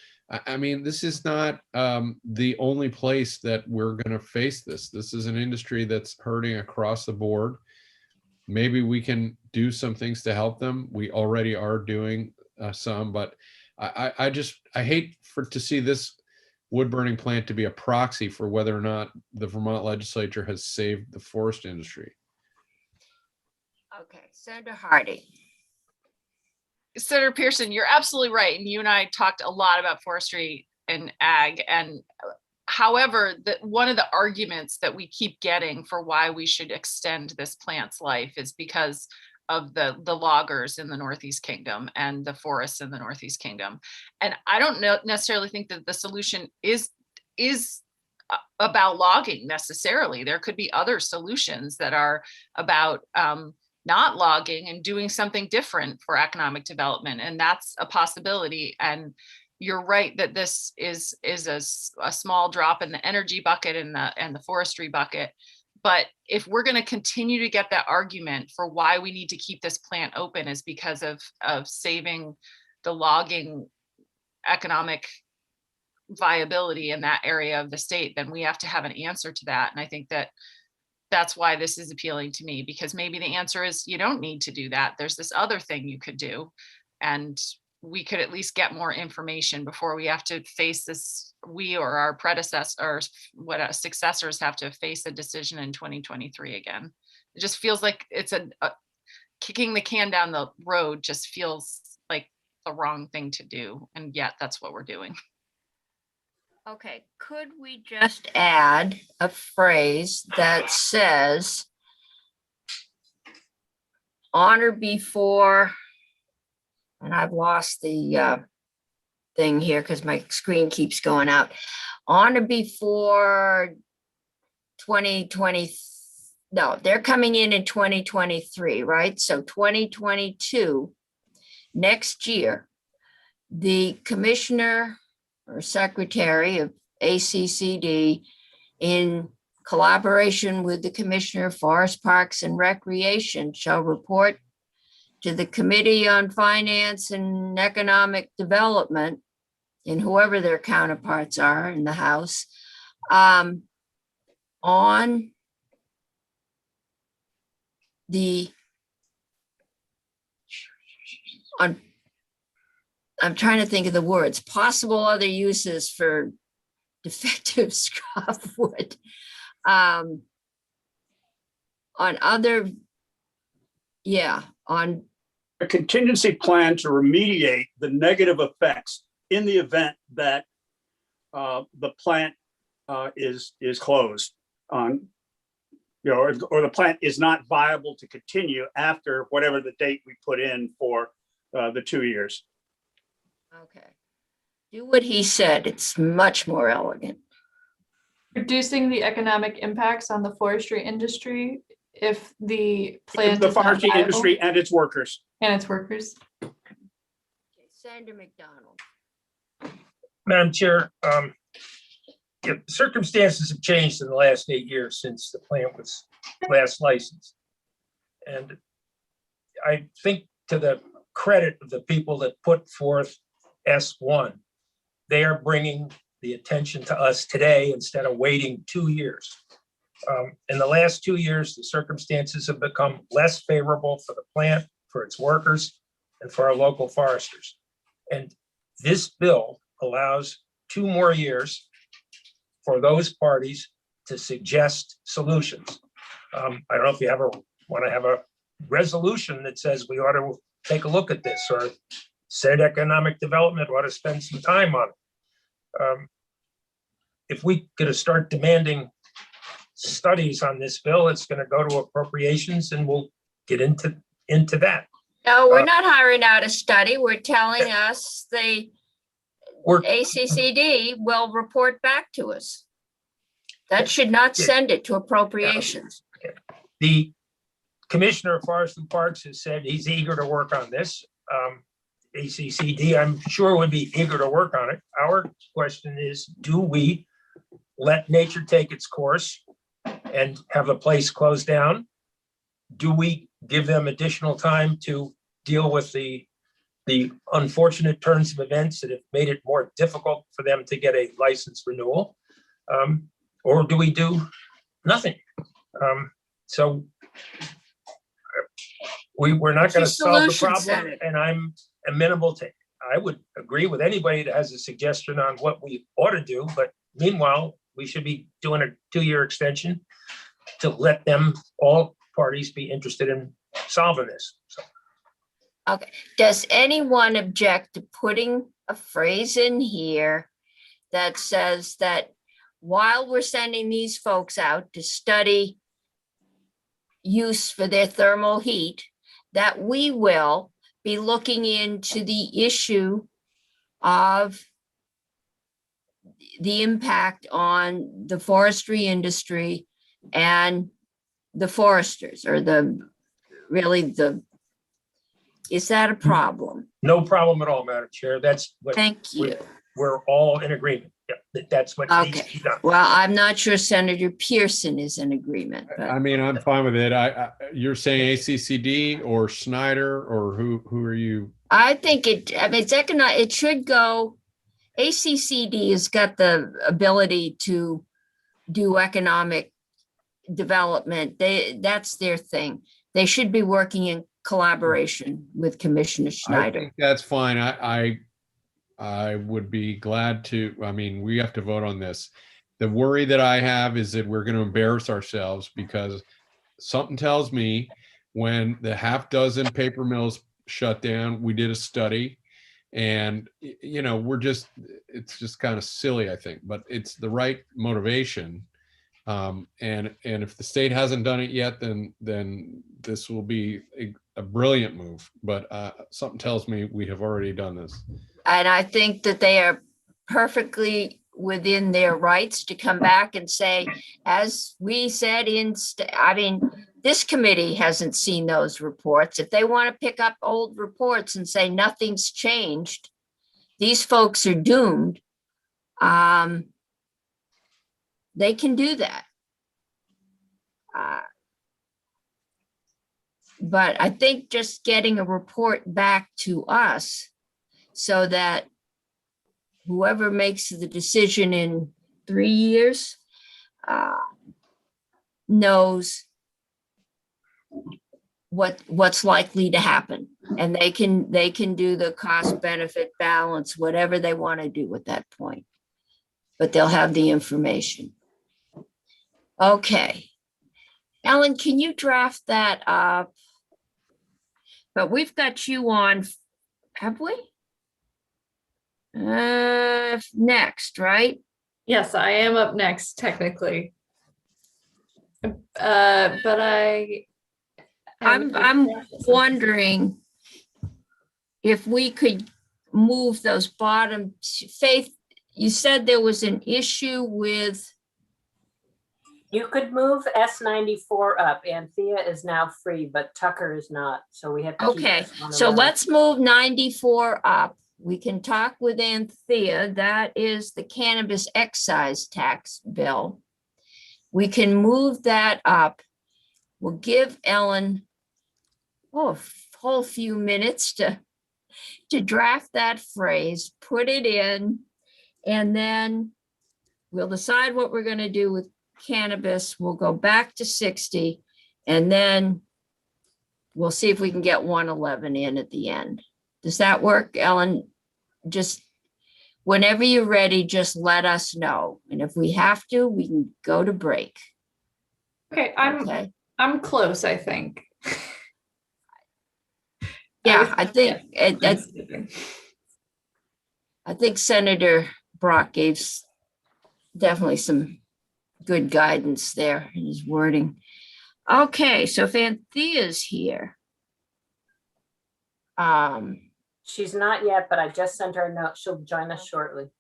I mean, this is not the only place that we're going to face this. This is an industry that's hurting across the board. Maybe we can do some things to help them. We already are doing some, but I hate to see this wood burning plant to be a proxy for whether or not the Vermont legislature has saved the forest industry. Okay, Senator Hardy. Senator Pearson, you're absolutely right. And you and I talked a lot about forestry and ag. And however, one of the arguments that we keep getting for why we should extend this plant's life is because of the loggers in the Northeast Kingdom and the forests in the Northeast Kingdom. And I don't necessarily think that the solution is about logging necessarily. There could be other solutions that are about not logging and doing something different for economic development. And that's a possibility. And you're right that this is a small drop in the energy bucket and the forestry bucket. But if we're going to continue to get that argument for why we need to keep this plant open is because of saving the logging economic viability in that area of the state, then we have to have an answer to that. And I think that's why this is appealing to me, because maybe the answer is you don't need to do that. There's this other thing you could do. And we could at least get more information before we have to face this, we or our predecessors, what successors have to face a decision in 2023 again. It just feels like it's a kicking the can down the road, just feels like the wrong thing to do. And yet that's what we're doing. Okay, could we just add a phrase that says on or before, and I've lost the thing here because my screen keeps going out, on or before 2020, no, they're coming in 2023, right? So 2022, next year, the commissioner or secretary of ACCD, in collaboration with the Commissioner of Forest Parks and Recreation, shall report to the Committee on Finance and Economic Development, and whoever their counterparts are in the House, on I'm trying to think of the words, possible other uses for defective scrap wood. On other, yeah, on, A contingency plan to remediate the negative effects in the event that the plant is closed on, you know, or the plant is not viable to continue after whatever the date we put in for the 2 years. okay. Do what he said, it's much more elegant. Reducing the economic impacts on the forestry industry if the plant The is not forestry viable industry and its workers. and its workers. Okay, Senator McDonald. Madam Chair, circumstances have changed in the last 8 years since the plant was last licensed. And I think, to the credit of the people that put forth S1, they are bringing the attention to us today instead of waiting 2 years. In the last 2 years, the circumstances have become less favorable for the plant, for its workers, and for our local foresters. And this bill allows 2 more years for those parties to suggest solutions. I don't know if you want to have a resolution that says we ought to take a look at this, or said economic development ought to spend some time on it. If we could start demanding studies on this bill, it's going to go to appropriations, and we'll get into that. No, we're not hiring out a study. We're telling us the ACCD will report back to us. That should not send it to appropriations. The Commissioner of Forest and Parks has said he's eager to work on this. ACCD, I'm sure, would be eager to work on it. Our question is, do we let nature take its course and have the place closed down? Do we give them additional time to deal with the unfortunate turns of events that have made it more difficult for them to get a license renewal? Or do we do nothing? So we're not going to solve the problem, and I'm amenable to, I would agree with anybody that has a suggestion on what we ought to do, but meanwhile, we should be doing a 2-year extension to let them, all parties, be interested in solving this. So. Okay, does anyone object to putting a phrase in here that says that while we're sending these folks out to study use for their thermal heat, that we will be looking into the issue of the impact on the forestry industry and the foresters, or is that a problem? No problem at all, Madam Chair. That's what. Thank you. We're all in agreement. Yeah, that's what needs to be done. Well, I'm not sure Senator Pearson is in agreement, but I mean, I'm fine with it. You're saying ACCD or Snyder, or who are you? I think it's economic. It should go. ACCD has got the ability to do economic development. That's their thing. They should be working in collaboration with Commissioner I Schneider. think that's fine. I would be glad to, I mean, we have to vote on this. The worry that I have is that we're going to embarrass ourselves because something tells me when the half dozen paper mills shut down, we did a study and, you know, it's just kind of silly, I think, but it's the right motivation. And if the state hasn't done it yet, then this will be a brilliant move. But something tells me we have already done this. And I think that they are perfectly within their rights to come back and say, as we said I mean, this committee hasn't seen those reports. If they want to pick up old reports and say nothing's changed, these folks are doomed. They can do that. But I think just getting a report back to us so that whoever makes the decision in 3 years knows what's likely to happen, and they can do the cost benefit balance, whatever they want to do at that point, but they'll have the information. Okay, Ellen, can you draft that up? But we've got you on, have we? Next, right? Yes, I am up next technically. But I'm wondering if we could move those bottom, Faith, you said there was an issue with, You could move S94 up. Anthea is now free, but Tucker is not. So we have to keep okay, this on the so road. let's move 94 up. We can talk with Anthea. That is the cannabis excise tax bill. We can move that up. We'll give Ellen a whole few minutes to draft that phrase, put it in, and then we'll decide what we're going to do with cannabis. We'll go back to 60, and then we'll see if we can get 111 in at the end. Does that work, Ellen? Just whenever you're ready, just let us know. And if we have to, we can go to break. Okay, Okay. I'm close, I think. Yeah, I think I think Senator Brock gave definitely some good guidance there in his wording. Okay, so if Anthea's here. She's not yet, but I just sent her a note. She'll join us shortly.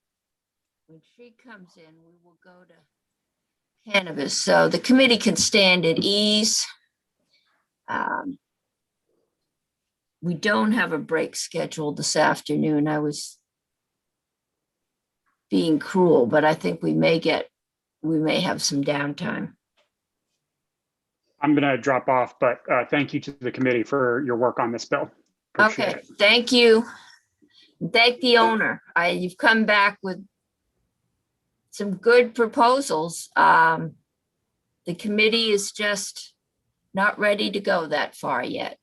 When she comes in, we will go to cannabis. So the committee can stand at ease. We don't have a break scheduled this afternoon. I was being cruel, but I think we may have some downtime. I'm going to drop off, but thank you to the committee for your work on this bill. Appreciate Okay, it. thank you. Thank the owner. You've come back with some good proposals. The committee is just not ready to go that far yet.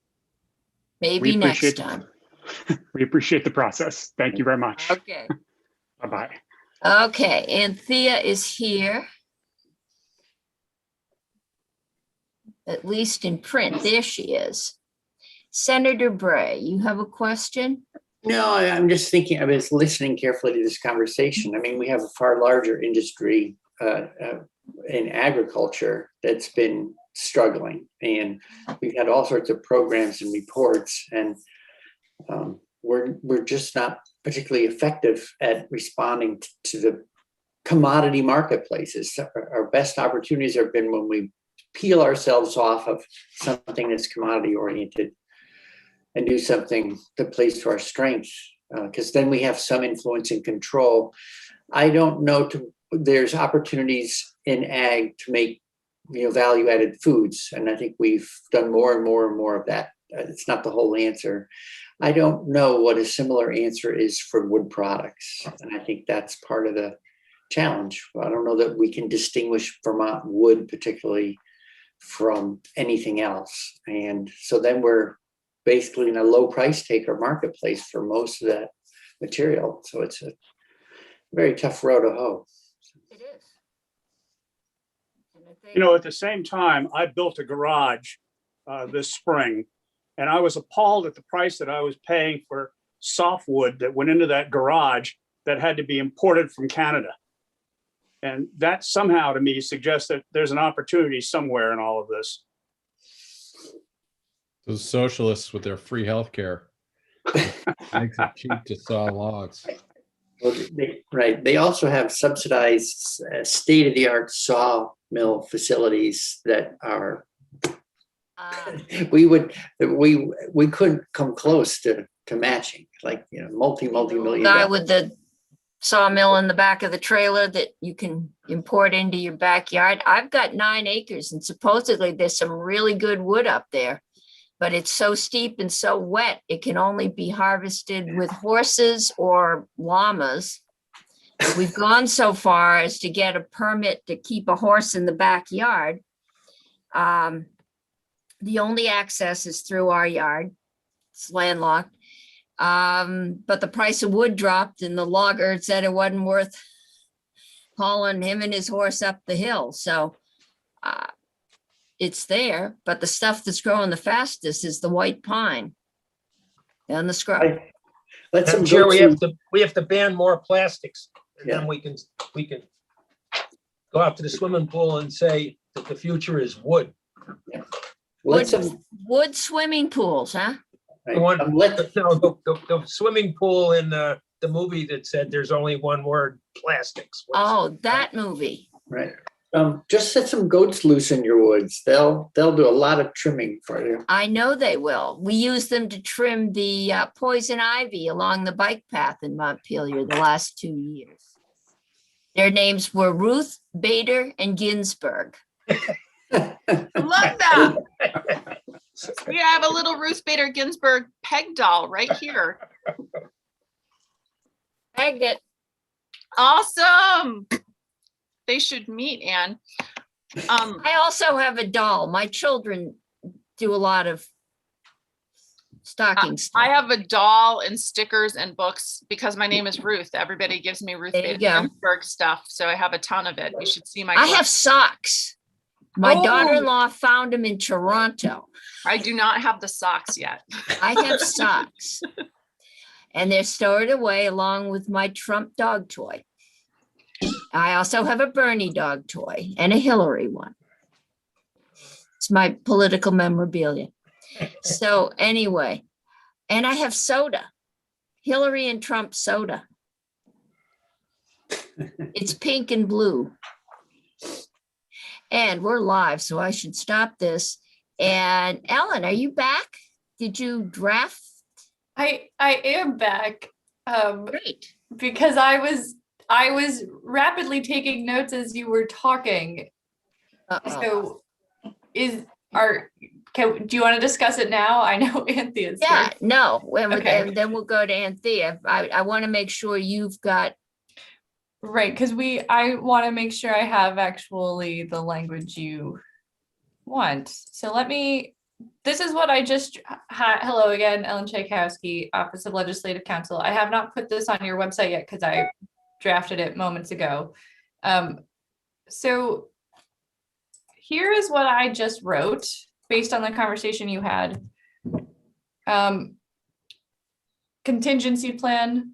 Maybe next time. We appreciate the process. Thank you very much. Okay. Bye-bye. Okay, Anthea is here. At least in print. There she is. Senator Bray, you have a question? No, I'm just thinking, I was listening carefully to this conversation. I mean, we have a far larger industry in agriculture that's been struggling, and we've had all sorts of programs and reports, and we're just not particularly effective at responding to the commodity marketplaces. Our best opportunities have been when we peel ourselves off of something that's commodity oriented and do something that plays to our strengths, because then we have some influence and control. I don't know, there's opportunities in ag to make value added foods, and I think we've done more and more and more of that. It's not the whole answer. I don't know what a similar answer is for wood products, and I think that's part of the challenge. I don't know that we can distinguish Vermont wood particularly from anything else, and so then we're basically in a low price taker marketplace for most of that material. So it's a very tough row to hoe. It is. And I think- You know, at the same time, I built a garage this spring, and I was appalled at the price that I was paying for softwood that went into that garage that had to be imported from Canada. And that somehow to me suggests that there's an opportunity somewhere in all of this. Those socialists with their free healthcare makes it cheap to saw logs. Well, right. They also have subsidized state-of-the-art sawmill facilities that are, we couldn't come close to matching, like, you know, multi-million. Guy with the sawmill in the back of the trailer that you can import into your backyard. I've got 9 acres and supposedly there's some really good wood up there, but it's so steep and so wet, it can only be harvested with horses or llamas. We've gone so far as to get a permit to keep a horse in the backyard. The only access is through our yard. It's landlocked. But the price of wood dropped and the logger said it wasn't worth hauling him and his horse up the hill. So it's there, but the stuff that's growing the fastest is the white pine and the scrub. Let's I'm sure we have to ban more plastics, and Yeah. then we can go out to the swimming pool and say that the future is wood. Wood swimming pools, huh? The one, the swimming pool in the movie that said there's only one word, plastics. Oh, that movie. Right. Just set some goats loose in your woods. They'll do a lot of trimming for you. I know they will. We use them to trim the poison ivy along the bike path in Montpelier the last 2 years. Their names were Ruth, Bader, and Ginsburg. Love that. We have a little Ruth Bader Ginsburg peg doll right here. Pegged it. Awesome. They should meet, Anne. I also have a doll. My children do a lot of stocking stuff. I have a doll and stickers and books because my name is Ruth. Everybody gives me Ruth There you Bader go. Ginsburg stuff. So I have a ton of it. You should see my I have collection. socks. My Oh. daughter-in-law found them in Toronto. I do not have the socks yet. I have socks. And they're stored away along with my Trump dog toy. I also have a Bernie dog toy and a Hillary one. It's my political memorabilia. So anyway, and I have soda, Hillary and Trump soda. It's pink and blue. And we're live, so I should stop this. And Ellen, are you back? Did you draft? I am back. Great. Because I was rapidly taking notes as you were talking. Uh-oh. So do you want to discuss it now? I know Anthea's here. Yeah, no, Okay. and then we'll go to Anthea. I want to make sure you've got. Right, because I want to make sure I have actually the language you want. So this is what I just, hello again, Ellen Tchaikovsky, Office of Legislative Counsel. I have not put this on your website yet because I drafted it moments ago. So here is what I just wrote based on the conversation you had. Contingency plan.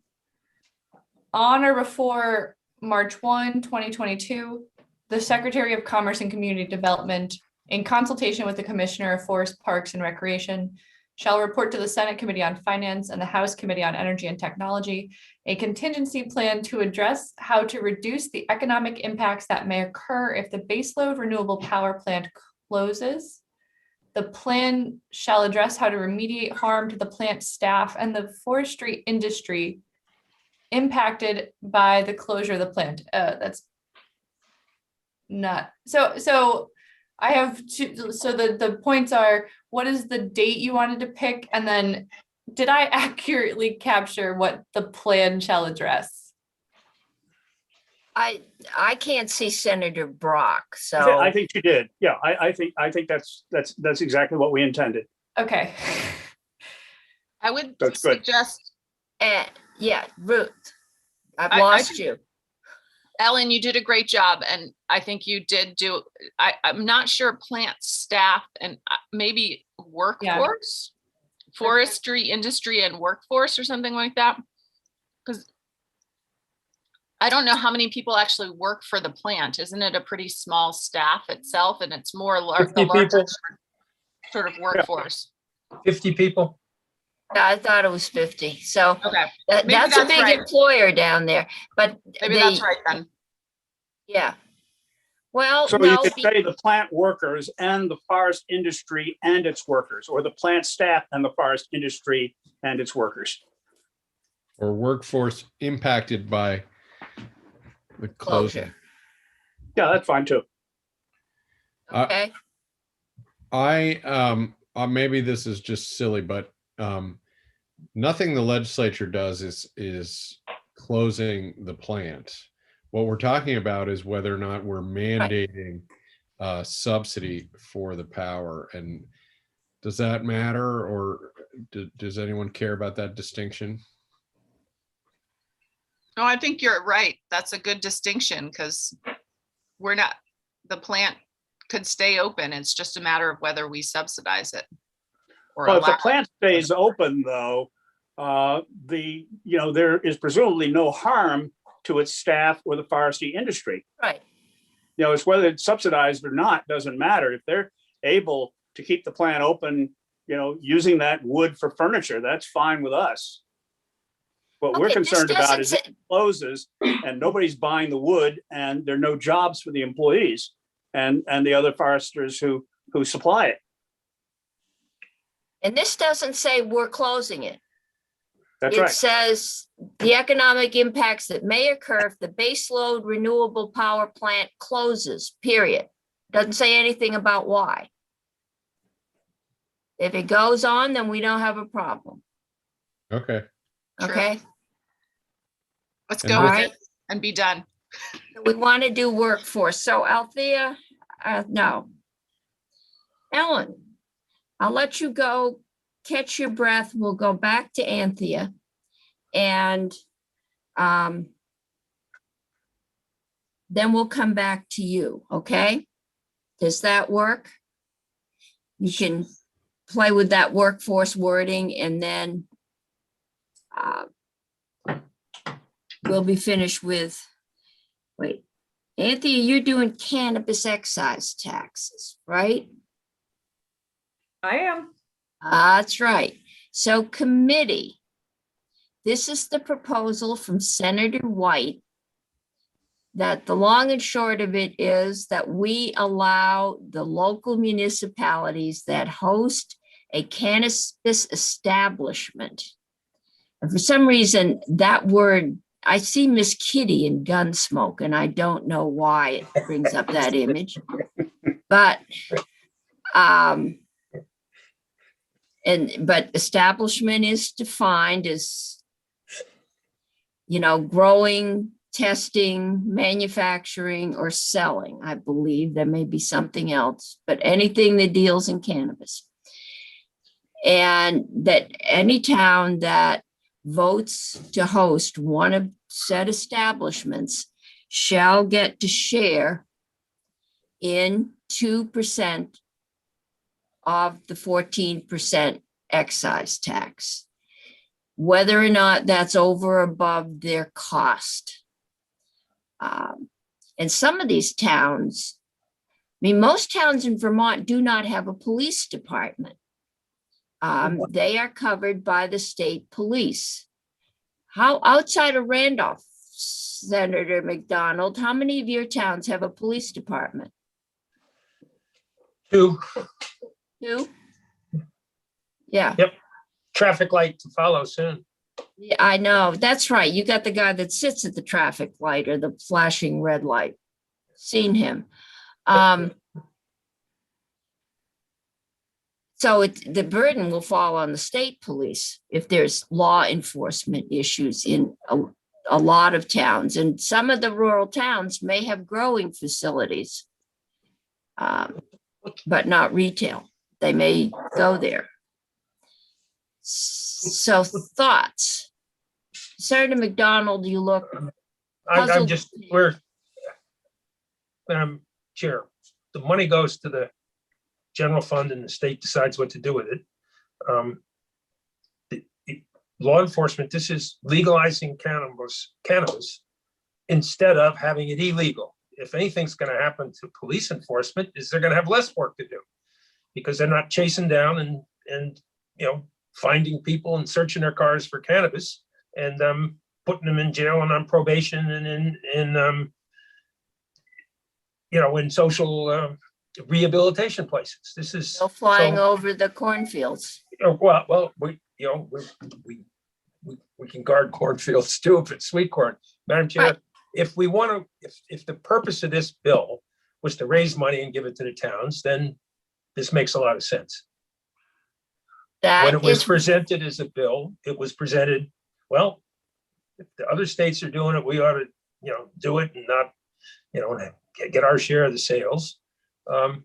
On or before March 1, 2022, the Secretary of Commerce and Community Development, in consultation with the Commissioner of Forest, Parks, and Recreation, shall report to the Senate Committee on Finance and the House Committee on Energy and Technology a contingency plan to address how to reduce the economic impacts that may occur if the baseload renewable power plant closes. The plan shall address how to remediate harm to the plant staff and the forestry industry impacted by the closure of the plant. That's not so I have two. So the points are, what is the date you wanted to pick? And then did I accurately capture what the plan shall address? I can't see Senator Brock, so. I think you did. Yeah, I think that's exactly what we intended. Okay. I would That's good. suggest, Yeah, Ruth, I've I lost think- you. Ellen, you did a great job, and I think you did do, I'm not sure plant staff and maybe workforce, forestry, industry and workforce or something like that. Because I don't know how many people actually work for the plant. Isn't it a pretty small staff itself? And it's more 50 the larger people. sort of workforce. 50 people. Yeah, I thought it was 50. So Okay, maybe that's a that's big right. employer down there, but Maybe that's right then. Yeah. Well, So you no, could say the plant workers and the forest industry and its workers, or the plant staff and the forest industry and its workers. Or workforce impacted by the closing. closure. Yeah, that's fine too. Okay. Maybe this is just silly, but nothing the legislature does is closing the plant. What we're talking about is whether or not we're mandating subsidy for the power. And does that matter, or does anyone care about that distinction? No, I think you're right. That's a good distinction because the plant could stay open. It's just a matter of whether we subsidize it. Or Well, if the allow it. plant stays open though, there is presumably no harm to its staff or the forestry industry. Right. It's whether it's subsidized or not, doesn't matter. If they're able to keep the plant open, using that wood for furniture, that's fine with us. What we're Okay, this concerned about doesn't is it say- closes and nobody's buying the wood and there are no jobs for the employees and the other foresters who supply it. And this doesn't say we're closing it. That's It right. says the economic impacts that may occur if the baseload renewable power plant closes, period. Doesn't say anything about why. If it goes on, then we don't have a problem. Okay. True. Okay. Let's And go with- with Alright. it and be done. We want to do workforce. So Althea, no. Ellen, I'll let you go, catch your breath. We'll go back to Anthea. And then we'll come back to you, okay? Does that work? You can play with that workforce wording and then we'll be finished with, wait, Anthea, you're doing cannabis excise taxes, right? I am. That's right. So committee, this is the proposal from Senator White that the long and short of it is that we allow the local municipalities that host a cannabis establishment. And for some reason, that word, I see Miss Kitty in Gunsmoke, and I don't know why it brings up that image. But but establishment is defined as, growing, testing, manufacturing, or selling. I believe there may be something else, but anything that deals in cannabis. And that any town that votes to host one of said establishments shall get to share in 2% of the 14% excise tax, whether or not that's over or above their cost. And some of these towns, most towns in Vermont do not have a police department. They are covered by the state police. How outside of Randolph, Senator McDonald, how many of your towns have a police department? 2. 2? Yeah. Yep. Traffic light to follow soon. Yeah, I know. That's right. You got the guy that sits at the traffic light or the flashing red light. Seen him. So the burden will fall on the state police if there's law enforcement issues in a lot of towns. And some of the rural towns may have growing facilities, but not retail. They may go there. So thoughts? Senator McDonald, you look I'm puzzled. just, Madam Chair, the money goes to the general fund and the state decides what to do with it. Law enforcement, this is legalizing cannabis instead of having it illegal. If anything's going to happen to police enforcement, is they're going to have less work to do because they're not chasing down and finding people and searching their cars for cannabis and putting them in jail and on probation and in social rehabilitation places. This is Still flying over the cornfields. Well, we can guard cornfields too if it's sweet corn. Madam Chair, Right. if we want to, if the purpose of this bill was to raise money and give it to the towns, then this makes a lot of sense. When it was presented as a bill, it was presented, well, if the other states are doing it, we ought to, do it and not, get our share of the sales. I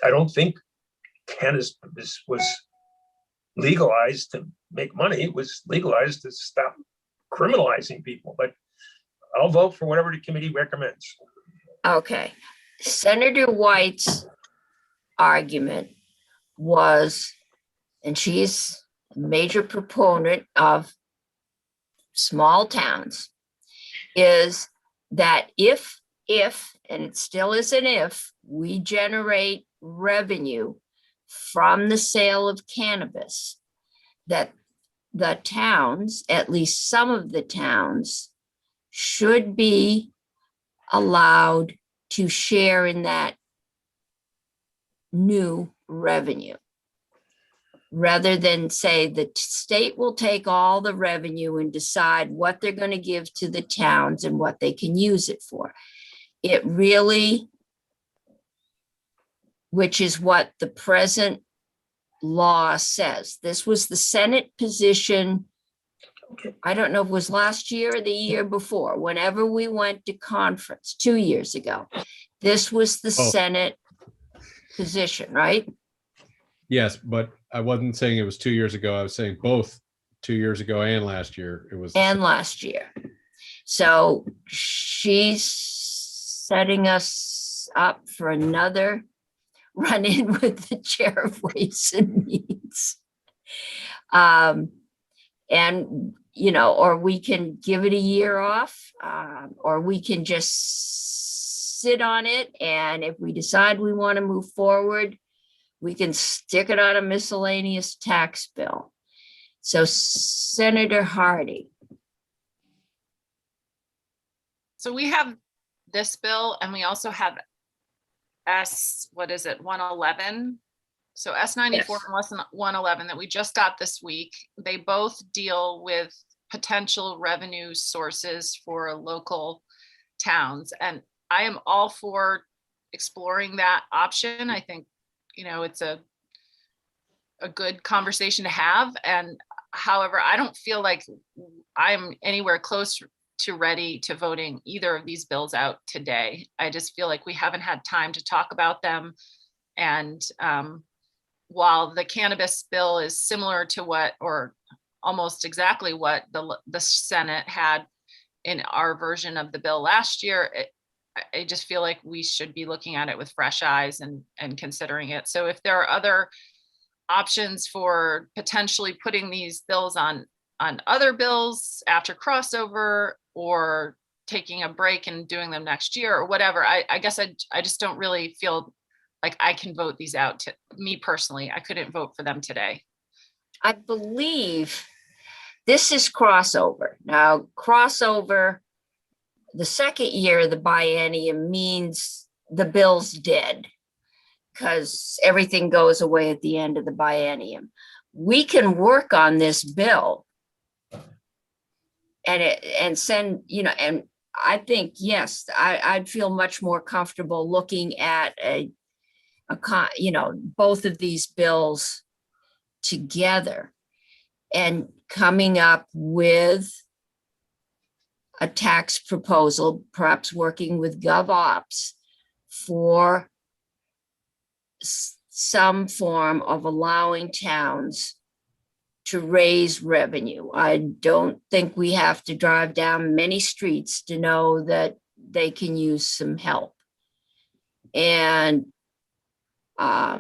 don't think cannabis was legalized to make money. It was legalized to stop criminalizing people, but I'll vote for whatever the committee recommends. Okay. Senator White's argument was, and she's a major proponent of small towns, is that if, and it still is an if, we generate revenue from the sale of cannabis, that the towns, at least some of the towns, should be allowed to share in that new revenue. Rather than say the state will take all the revenue and decide what they're going to give to the towns and what they can use it for. It really, which is what the present law says. This was the Senate position. I don't know if it was last year or the year before, whenever we went to conference 2 years ago. This was the Senate position, right? Yes, but I wasn't saying it was 2 years ago. I was saying both 2 years ago and last year. It was and last year. So she's setting us up for another run-in with the chair of Ways and Means. And, or we can give it a year off, or we can just sit on it. And if we decide we want to move forward, we can stick it on a miscellaneous tax bill. So Senator Hardy. So we have this bill and we also have 111? So S94 Yes. and 111 that we just got this week. They both deal with potential revenue sources for local towns. And I am all for exploring that option. I think, it's a good conversation to have. And however, I don't feel like I'm anywhere close to ready to voting either of these bills out today. I just feel like we haven't had time to talk about them. And while the cannabis bill is similar to what, or almost exactly what the Senate had in our version of the bill last year, I just feel like we should be looking at it with fresh eyes and considering it. So if there are other options for potentially putting these bills on other bills after crossover, or taking a break and doing them next year or whatever, I guess I just don't really feel like I can vote these out. To me personally, I couldn't vote for them today. I believe this is crossover. Now, crossover, the second year of the biennium means the bill's dead because everything goes away at the end of the biennium. We can work on this bill and send, and I think, yes, I'd feel much more comfortable looking at both of these bills together and coming up with a tax proposal, perhaps working with GovOps for some form of allowing towns to raise revenue. I don't think we have to drive down many streets to know that they can use some help. And I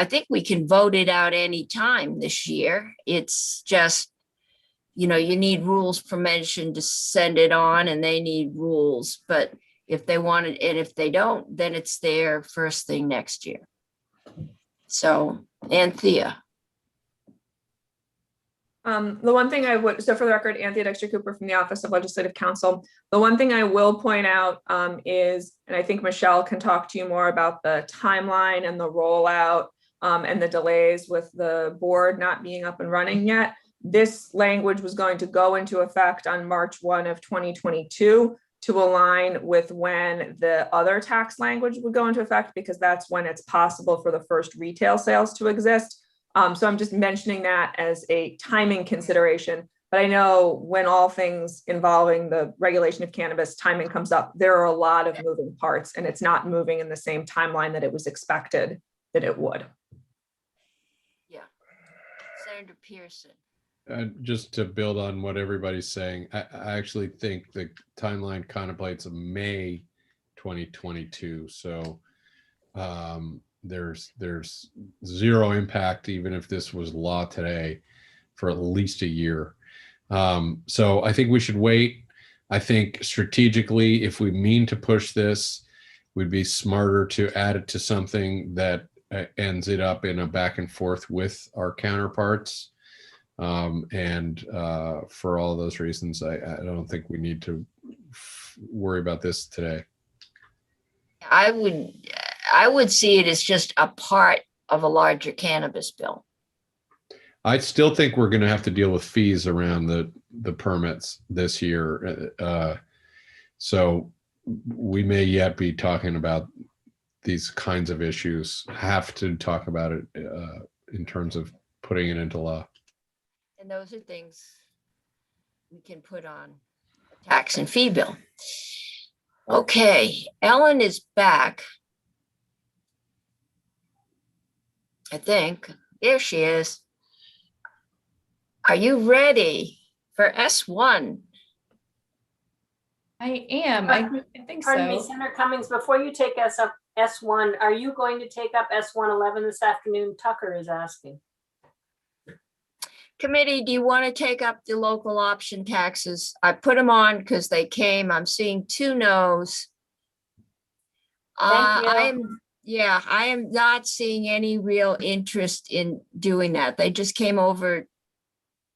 think we can vote it out any time this year. It's just, you need rules permission to send it on, and they need rules. But if they want it, and if they don't, then it's there first thing next year. So, Anthea. The one thing I would, so for the record, Anthea Dexter Cooper from the Office of Legislative Counsel. The one thing I will point out is, and I think Michelle can talk to you more about the timeline and the rollout and the delays with the board not being up and running yet. This language was going to go into effect on March 1 of 2022 to align with when the other tax language would go into effect, because that's when it's possible for the first retail sales to exist. So I'm just mentioning that as a timing consideration. But I know when all things involving the regulation of cannabis timing comes up, there are a lot of moving parts, and it's not moving in the same timeline that it was expected that it would. Yeah. Senator Pearson. Just to build on what everybody's saying, I actually think the timeline contemplates a May 2022. So there's zero impact, even if this was law today, for at least a year. So I think we should wait. I think strategically, if we mean to push this, we'd be smarter to add it to something that ends it up in a back and forth with our counterparts. And for all those reasons, I don't think we need to worry about this today. I would see it as just a part of a larger cannabis bill. I still think we're going to have to deal with fees around the permits this year. So we may yet be talking about these kinds of issues, have to talk about it in terms of putting it into law. And those are things we can put on a tax and fee bill. Okay, Ellen is back. I think. There she is. Are you ready for S1? I am. I think so. Pardon me, Senator Cummings, before you take us up S1, are you going to take up S111 this afternoon? Tucker is asking. Committee, do you want to take up the local option taxes? I put them on because they came. I'm seeing 2 no's. Thank you. I am not seeing any real interest in doing that. They just came over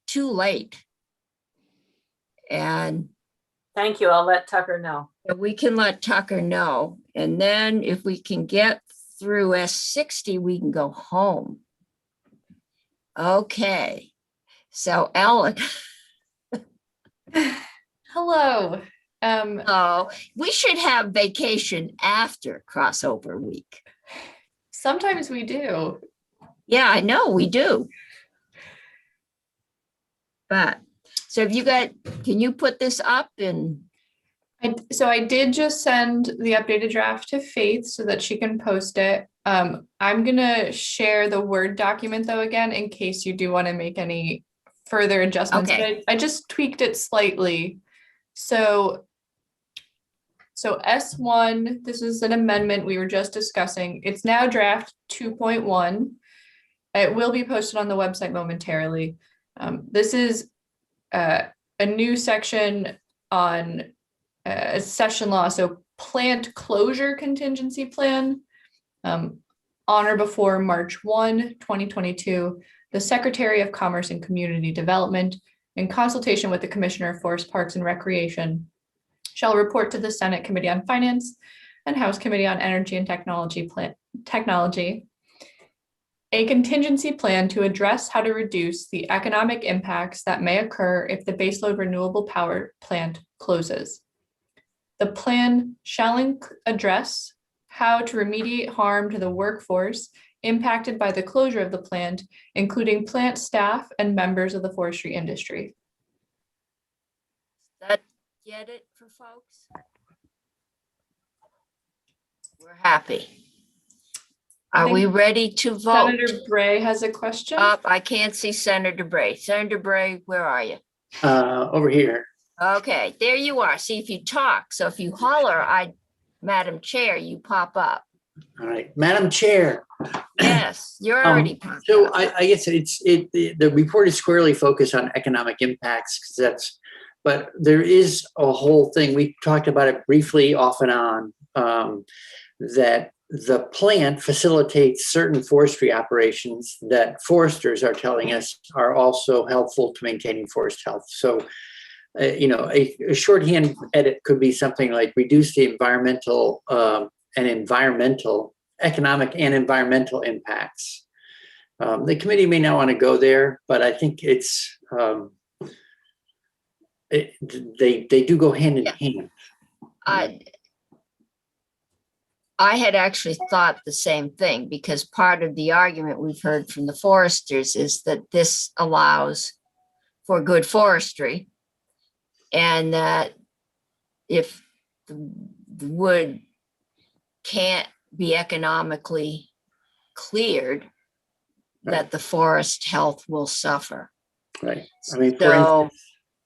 too late. And Thank you. I'll let Tucker know. we can let Tucker know. And then if we can get through S60, we can go home. Okay. So Ellen. Hello. Oh, we should have vacation after crossover week. Sometimes we do. Yeah, I know we do. But so have you can you put this up? And So I did just send the updated draft to Faith so that she can post it. I'm gonna share the Word document though again, in case you do want to make any further adjustments. Okay. But I just tweaked it slightly. So S1, this is an amendment we were just discussing. It's now draft 2.1. It will be posted on the website momentarily. This is a new section on session law. So plant closure contingency plan. On or before March 1, 2022, the Secretary of Commerce and Community Development, in consultation with the Commissioner of Forest Parks and Recreation, shall report to the Senate Committee on Finance and House Committee on Energy and Technology a contingency plan to address how to reduce the economic impacts that may occur if the baseload renewable power plant closes. The plan shall address how to remediate harm to the workforce impacted by the closure of the plant, including plant staff and members of the forestry industry. that get it for folks? We're happy. Are we think ready to vote? Senator Bray has a question. Up, I can't see Senator Bray. Senator Bray, where are you? Over here. Okay, there you are. See, if you talk, so if you holler, Madam Chair, you pop up. All right, Madam Chair. Yes, you're already popped So up. I guess the report is squarely focused on economic impacts because but there is a whole thing, we talked about it briefly off and on, that the plant facilitates certain forestry operations that foresters are telling us are also helpful to maintaining forest health. So, a shorthand edit could be something like reduce the economic and environmental impacts. The committee may not want to go there, but I think it's, they do go hand in hand. I had actually thought the same thing because part of the argument we've heard from the foresters is that this allows for good forestry and that if the wood can't be economically cleared, that the forest health will suffer. Right. I mean, So,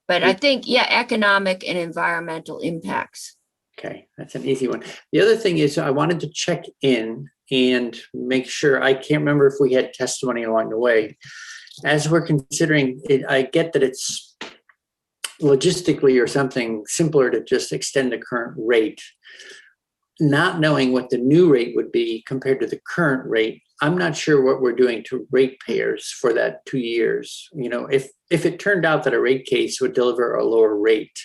but I think, yeah, economic and environmental impacts. Okay, that's an easy one. The other thing is I wanted to check in and make sure, I can't remember if we had testimony along the way. As we're considering it, I get that it's logistically or something simpler to just extend the current rate. Not knowing what the new rate would be compared to the current rate, I'm not sure what we're doing to ratepayers for that 2 years. If it turned out that a rate case would deliver a lower rate,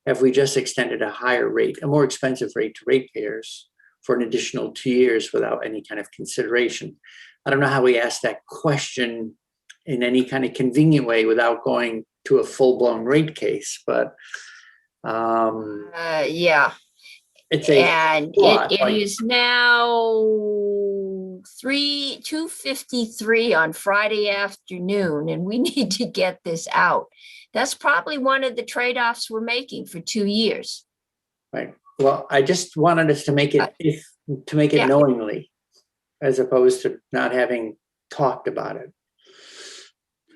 have we just extended a higher rate, a more expensive rate to ratepayers for an additional 2 years without any kind of consideration? I don't know how we ask that question in any kind of convenient way without going to a full-blown rate case, but Yeah. it's it is now 2:53 on Friday afternoon, and we need to get this out. That's probably one of the trade-offs we're making for 2 years. Right. Well, I just wanted us to make it Yeah. knowingly, as opposed to not having talked about it.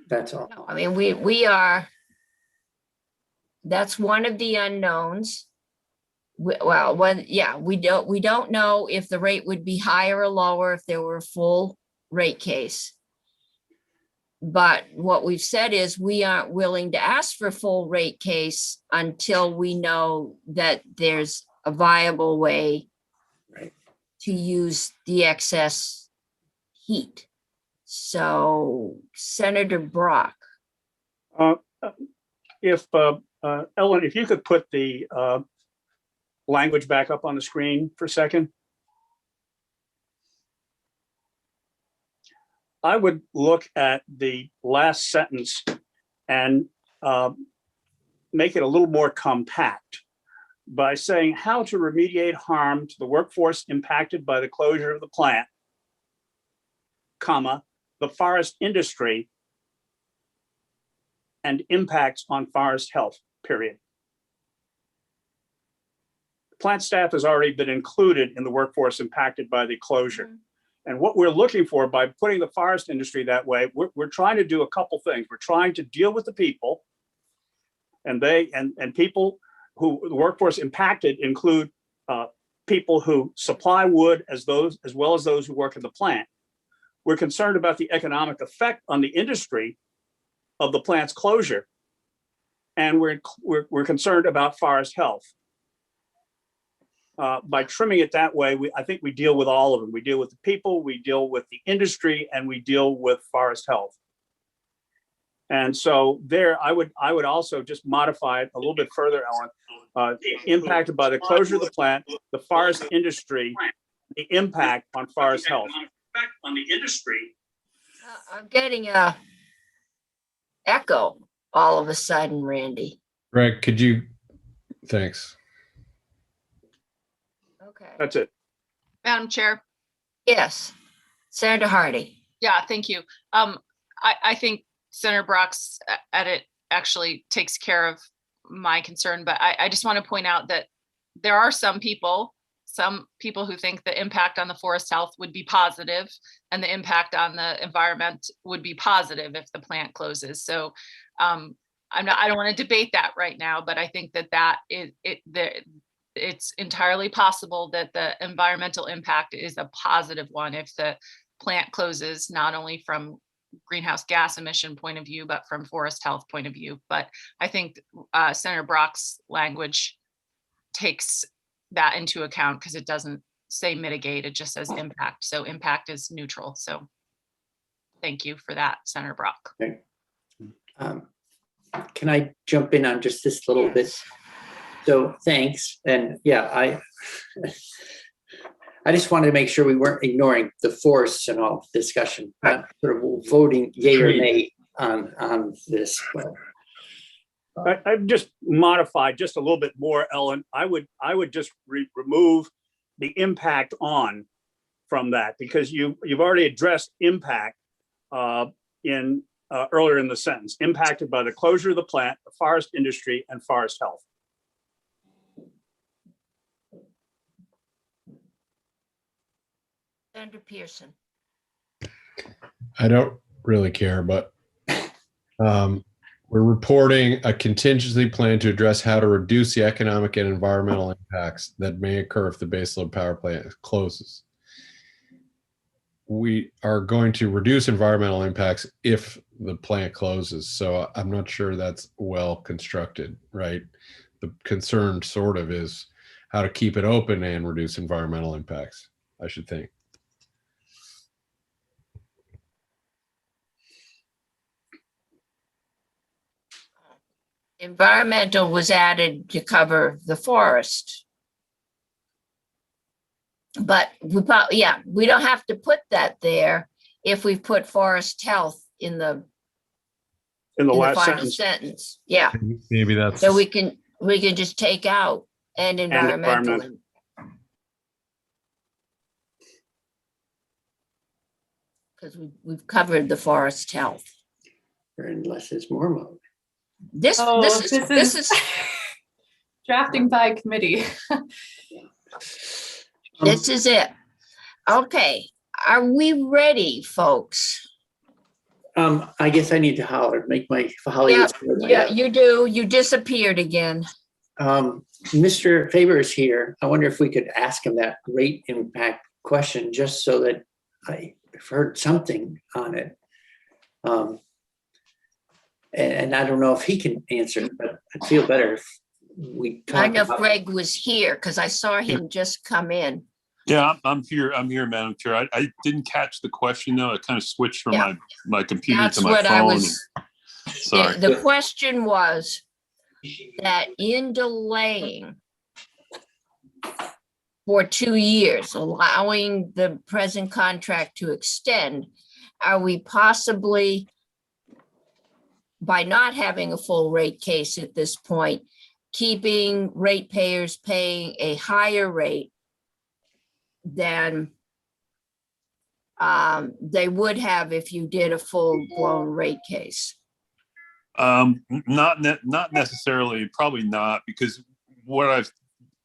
That's all. No, I mean, we are. That's one of the unknowns. We don't know if the rate would be higher or lower if there were a full rate case. But what we've said is we aren't willing to ask for a full rate case until we know that there's a viable way to use the excess heat. So Senator Brock. If Ellen, if you could put the language back up on the screen for a second. I would look at the last sentence and make it a little more compact by saying how to remediate harm to the workforce impacted by the closure of the plant, comma, the forest industry, and impacts on forest health, period. Plant staff has already been included in the workforce impacted by the closure. Mm-hmm. And what we're looking for by putting the forest industry that way, we're trying to do a couple things. We're trying to deal with the people, and people who the workforce impacted include people who supply wood as well as those who work in the plant. We're concerned about the economic effect on the industry of the plant's closure, and we're concerned about forest health. By trimming it that way, I think we deal with all of them. We deal with the people, we deal with the industry, and we deal with forest health. And so there, I would also just modify it a little bit further, Ellen. Impacted by the closure of the plant, the forest industry, the impact on forest health. On the industry. I'm getting a echo all of a sudden, Randy. Greg, could you? Thanks. Okay. That's it. Madam Chair. Yes. Senator Hardy. Yeah, thank you. I think Senator Brock's edit actually takes care of my concern, but I just want to point out that there are some people, some people who think the impact on the forest health would be positive and the impact on the environment would be positive if the plant closes. So I don't want to debate that right now, but I think it's entirely possible that the environmental impact is a positive one if the plant closes, not only from greenhouse gas emission point of view, but from forest health point of view. But I think Senator Brock's language takes that into account because it doesn't say mitigate, it just says impact. So impact is neutral. So thank you for that, Senator Brock. Okay. Can I jump in on just this little bit? So thanks. And yeah, I just wanted to make sure we weren't ignoring the forests and all discussion, not sort of voting yay or nay on this. I've just modified just a little bit more, Ellen. I would just remove the impact on from that, because you've already addressed impact in earlier in the sentence, impacted by the closure of the plant, the forest industry, and forest health. Senator Pearson. I don't really care, but we're reporting a contingency plan to address how to reduce the economic and environmental impacts that may occur if the baseload power plant closes. We are going to reduce environmental impacts if the plant closes. So I'm not sure that's well constructed, right? The concern sort of is how to keep it open and reduce environmental impacts, I should think. Environmental was added to cover the forest. But we don't have to put that there if we put forest health in the last final sentence. Yeah. Maybe that's So we can just take out and environmental. Because we've covered the forest health. And less is more mode. This is drafting by committee. This is it. Okay, are we ready, folks? I guess I need to holler, make my Hollywood. Yeah, you do. You disappeared again. Mr. Faber is here. I wonder if we could ask him that rate impact question, just so that I've heard something on it. And I don't know if he can answer, but I'd feel better if we talk. I know if Greg was here because I saw him just come in. Yeah, I'm here. I'm here, Madam Chair. I didn't catch the question though. I kind of switched from my computer to my phone. Sorry. The question was that in delaying for 2 years, allowing the present contract to extend, are we possibly, by not having a full rate case at this point, keeping ratepayers paying a higher rate than they would have if you did a full-blown rate case? Not necessarily, probably not, because what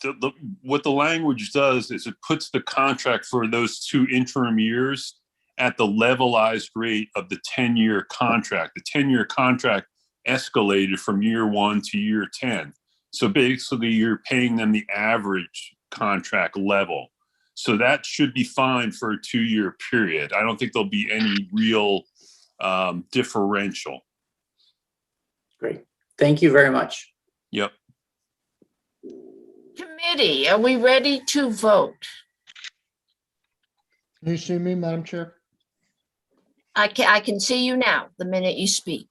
the language does is it puts the contract for those 2 interim years at the levelized rate of the 10-year contract. The 10-year contract escalated from year 1 to year 10. So basically you're paying them the average contract level. So that should be fine for a 2-year period. I don't think there'll be any real differential. Great. Thank you very much. Yep. Committee, are we ready to vote? Can you see me, Madam Chair? I can see you now, the minute you speak.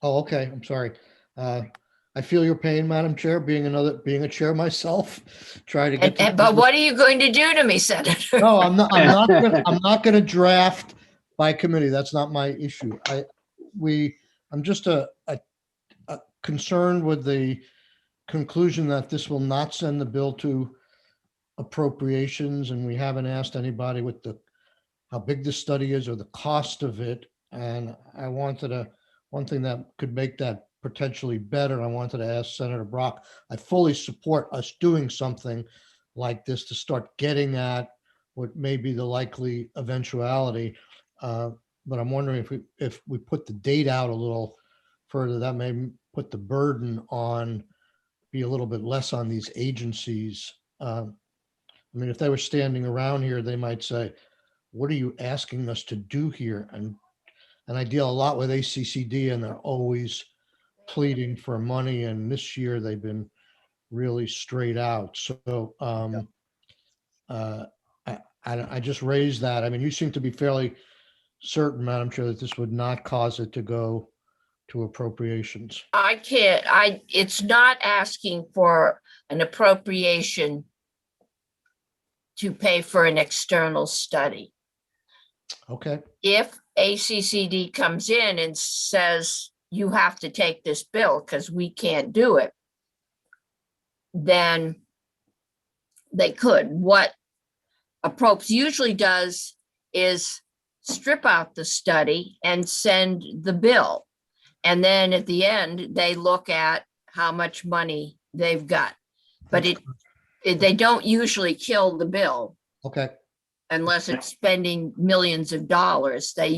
Oh, okay. I'm sorry. I feel your pain, Madam Chair, being a chair myself. Try to get. But what are you going to do to me, Senator? No, I'm not going to draft by committee. That's not my issue. I'm just concerned with the conclusion that this will not send the bill to appropriations, and we haven't asked anybody with how big the study is or the cost of it. And I wanted one thing that could make that potentially better. I wanted to ask Senator Brock. I fully support us doing something like this to start getting at what may be the likely eventuality. But I'm wondering if we put the date out a little further, that may put the burden on, be a little bit less on these agencies. I mean, if they were standing around here, they might say, what are you asking us to do here? And I deal a lot with ACCD, and they're always pleading for money. And this year they've been really straight out. So I just raised that. I mean, you seem to be fairly certain, Madam Chair, that this would not cause it to go to appropriations. It's not asking for an appropriation to pay for an external study. Okay. If ACCD comes in and says, you have to take this bill because we can't do it, then they could. What Approps usually does is strip out the study and send the bill. And then at the end, they look at how much money they've got. But they don't usually kill the bill. Okay. Unless it's spending millions of dollars. They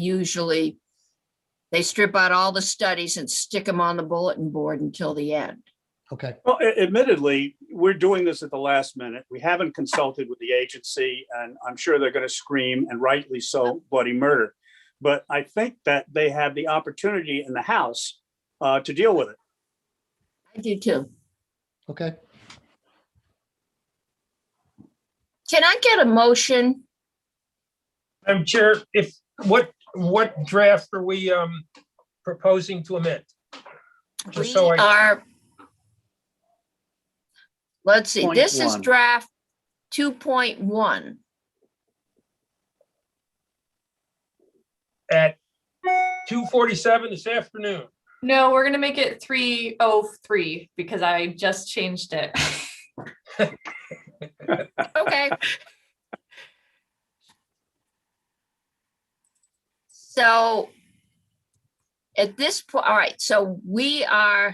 strip out all the studies and stick them on the bulletin board until the end. Okay. Well, admittedly, we're doing this at the last minute. We haven't consulted with the agency, and I'm sure they're going to scream, and rightly so, bloody murder. But I think that they have the opportunity in the House to deal with it. I do too. Okay. Can I get a motion? Madam Chair, what draft are we proposing to amend? Just so Let's see, this is 2.1. draft 2.1. At 2:47 this afternoon. No, we're gonna make it 3:03 because I just changed it. Okay. So at this point, all right, so we have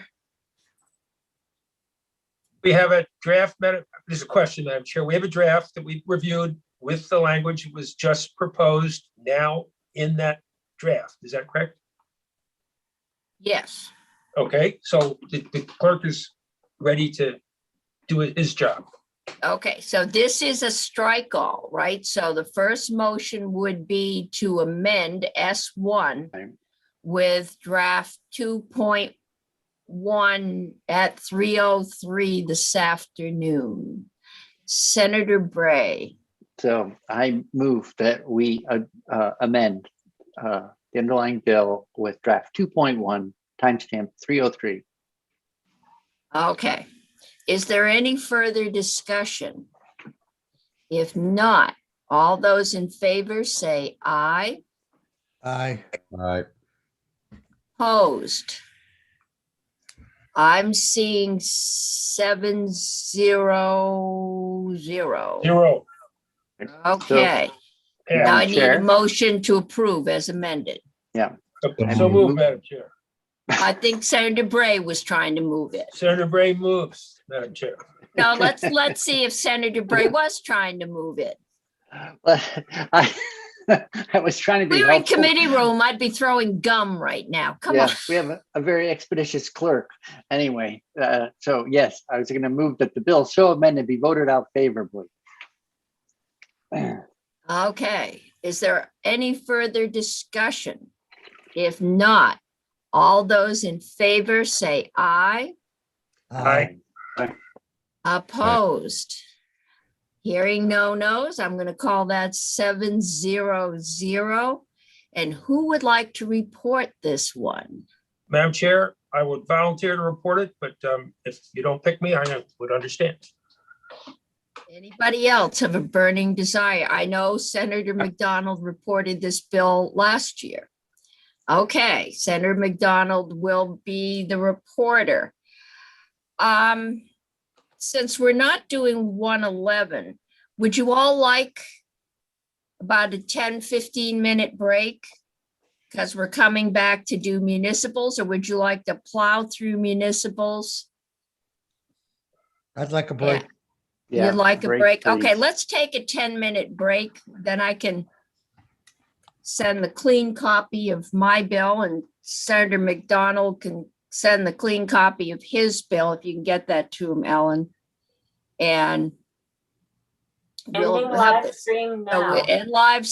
a draft, there's a question, Madam Chair. We have a draft that we reviewed with the language that was just proposed now in that draft. Is that correct? Yes. Okay, so the clerk is ready to do his job. Okay, so this is a strike all, right? So the first motion would be to amend S1 with draft 2.1 at 3:03 this afternoon. Senator Bray. So I move that we amend the underlying bill with draft 2.1, timestamp 3:03. Okay. Is there any further discussion? If not, all those in favor say aye. Aye. Aye. Opposed? I'm seeing 7-0-0. Zero. Okay. Now I need a motion to approve as amended. Yeah. So move, Madam Chair. I think Senator Bray was trying to move it. Senator Bray moves, Madam Chair. No, let's see if Senator Bray was trying to move it. Well, I was trying to be We were in helpful. committee room. I'd be throwing gum right now. Come on. We have a very expeditious clerk. Anyway, so yes, I was going to move that the bill so amended be voted out favorably. Okay. Is there any further discussion? If not, all those in favor say aye. Aye. Opposed? Hearing no nos, I'm going to call that 7-0-0. And who would like to report this one? Madam Chair, I would volunteer to report it, but if you don't pick me, I would understand. Anybody else have a burning desire? I know Senator McDonald reported this bill last year. Okay, Senator McDonald will be the reporter. Since we're not doing 111, would you all like about a 10-15 minute break? Because we're coming back to do municipals, or would you like to plow through municipals? I'd like a break. Yeah, You'd like a break? Okay, please. let's take a 10-minute break. Then I can send the clean copy of my bill and Senator McDonald can send the clean copy of his bill, if you can get that to him, Ellen. And Ending we'll have live stream so now. and live